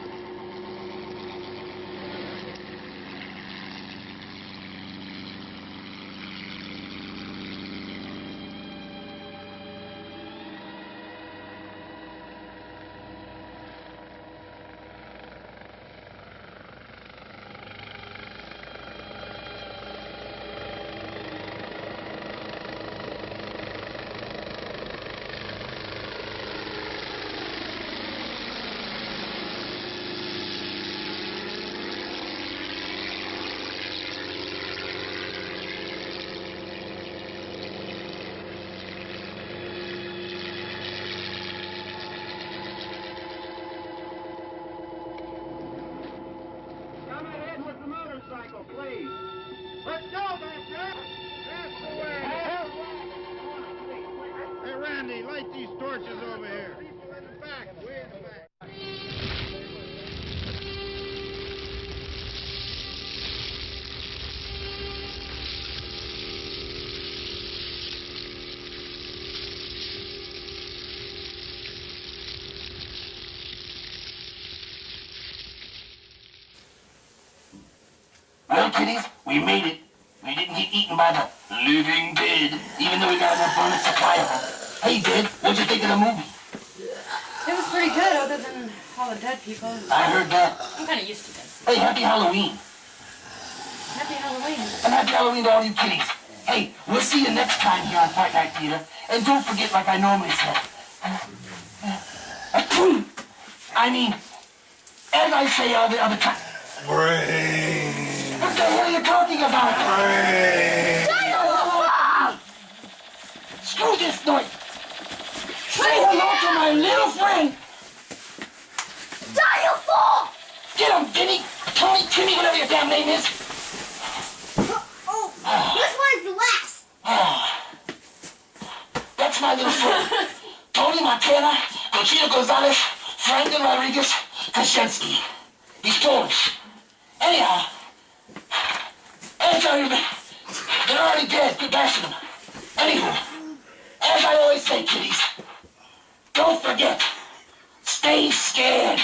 Please. Let's go, Baxter. That's the way. Hey, Randy, light these torches over here. People in the back, way in the back. Well, kiddies, we made it. We didn't get eaten by the living dead, even though we got an abundant supply of them. Hey, Dad, what'd you think of the movie? It was pretty good, other than all the dead people. I heard that. I'm kind of used to this. Hey, happy Halloween. Happy Halloween. And happy Halloween to all you kiddies. Hey, we'll see you next time here on Fright Night Theater. And don't forget, like I normally said. I mean, as I say all the other time. Brains. What the hell are you talking about? Brains. Screw this noise. Say hello to my little friend. Die, you fool! Get him, Vinny. Tony, Timmy, whatever your damn name is. This one's last. That's my little friend. Tony Montana, Conchita Gonzalez, Brandon Rodriguez, Kaczynski. He's Polish. Anyhow, they're already dead. Quit bashing them. Anywho, as I always say, kiddies, don't forget, stay scared.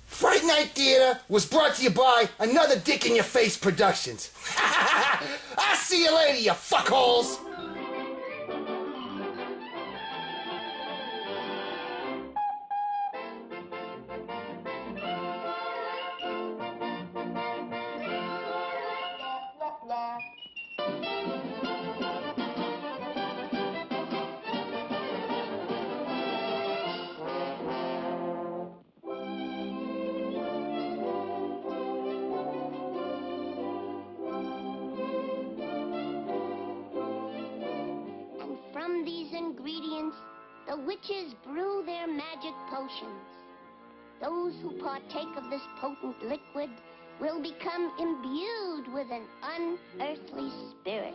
Fright Night Theater was brought to you by Another Dick in Your Face Productions. I'll see you later, you fuckholes! From these ingredients, the witches brew their magic potions. Those who partake of this potent liquid will become imbued with an unearthly spirit.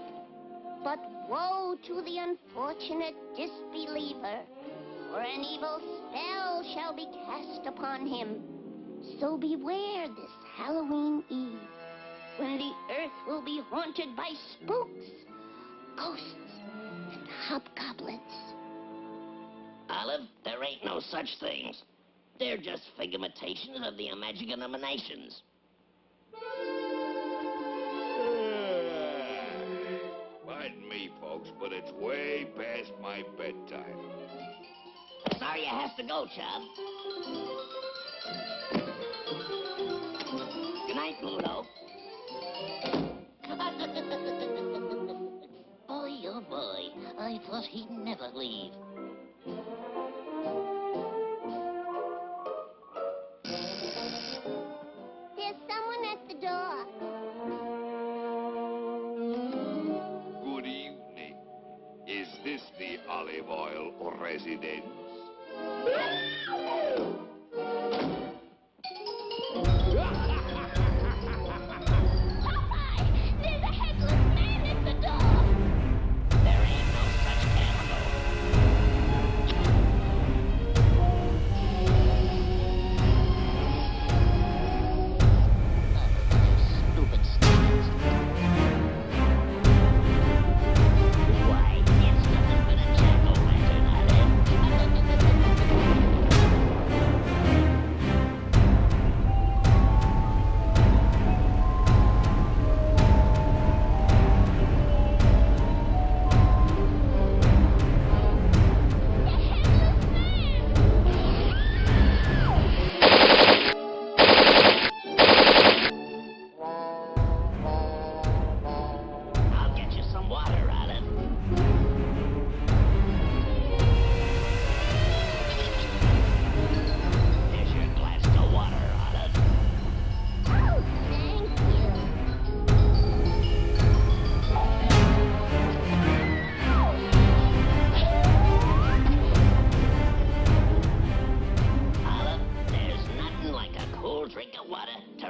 But woe to the unfortunate disbeliever, for an evil spell shall be cast upon him. So beware this Halloween Eve, when the earth will be haunted by spooks, ghosts, and hobgoblins. Olive, there ain't no such things. They're just figmentations of the imaginations. Pardon me, folks, but it's way past my bedtime. Sorry you has to go, Chub. Good night, Pluto. Boy, oh boy, I thought he'd never leave. There's someone at the door. Good evening. Is this the olive oil residence? There's a headless man at the door. There ain't no such cannibal.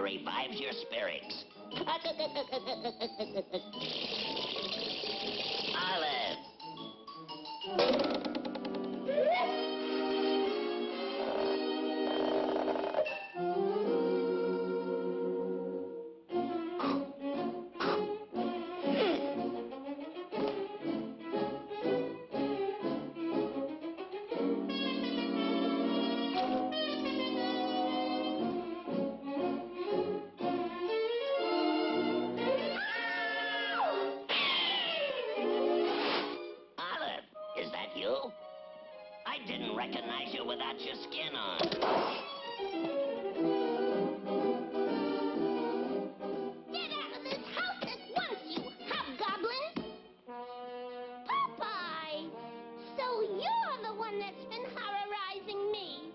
revives your spirits. Olive. Is that you? I didn't recognize you without your skin on. Get out of this house at once, you hobgoblin! Popeye! So you're the one that's been horrorizing me.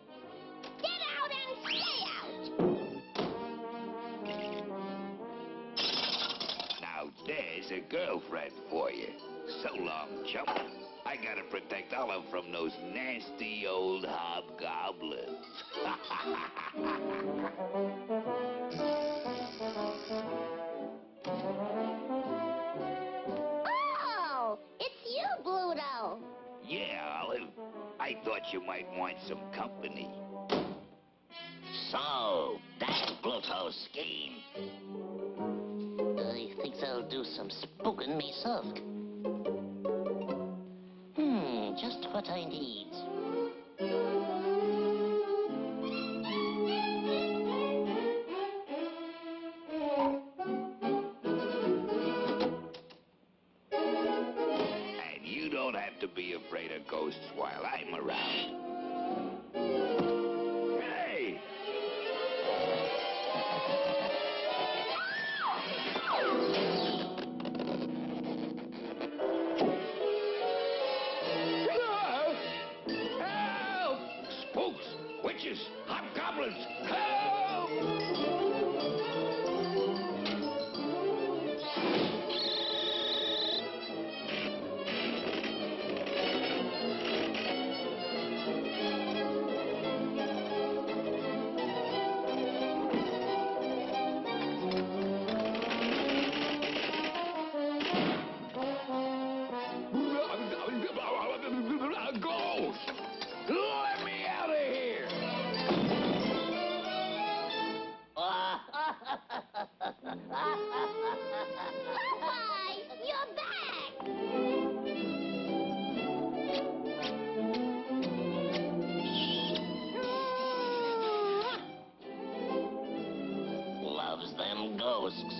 Get out and stay out! Now there's a girlfriend for you. So long, chump. I gotta protect Olive from those nasty old hobgoblins. Oh, it's you, Bluto. Yeah, Olive. I thought you might want some company. So, that's Bluto's scheme. I think I'll do some spooking myself. Just what I need. And you don't have to be afraid of ghosts while I'm around. Hey! Witches! Hobgoblins! Help! Ghost! Let me out of here! Popeye, you're back! Loves them ghosts.